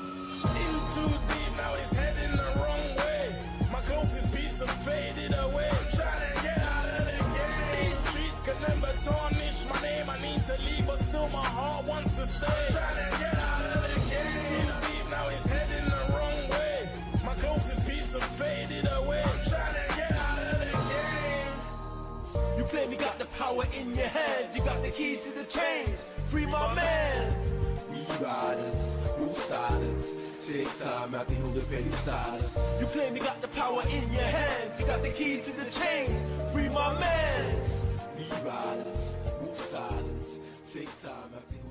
too deep, now it's heading the wrong way. My closest piece of faded away. I'm trying to get out of the game. These streets can never tarnish my name. I need to leave, but still my heart wants to stay. I'm trying to get out of the game. Too deep, now it's heading the wrong way. My closest piece of faded away. I'm trying to get out of the game. You claim you got the power in your hands. You got the keys to the chains. Free my man. We riders, move silent. Take time out to heal the petty silence. You claim you got the power in your hands. You got the keys to the chains. Free my man. We riders, move silent. Take time out to heal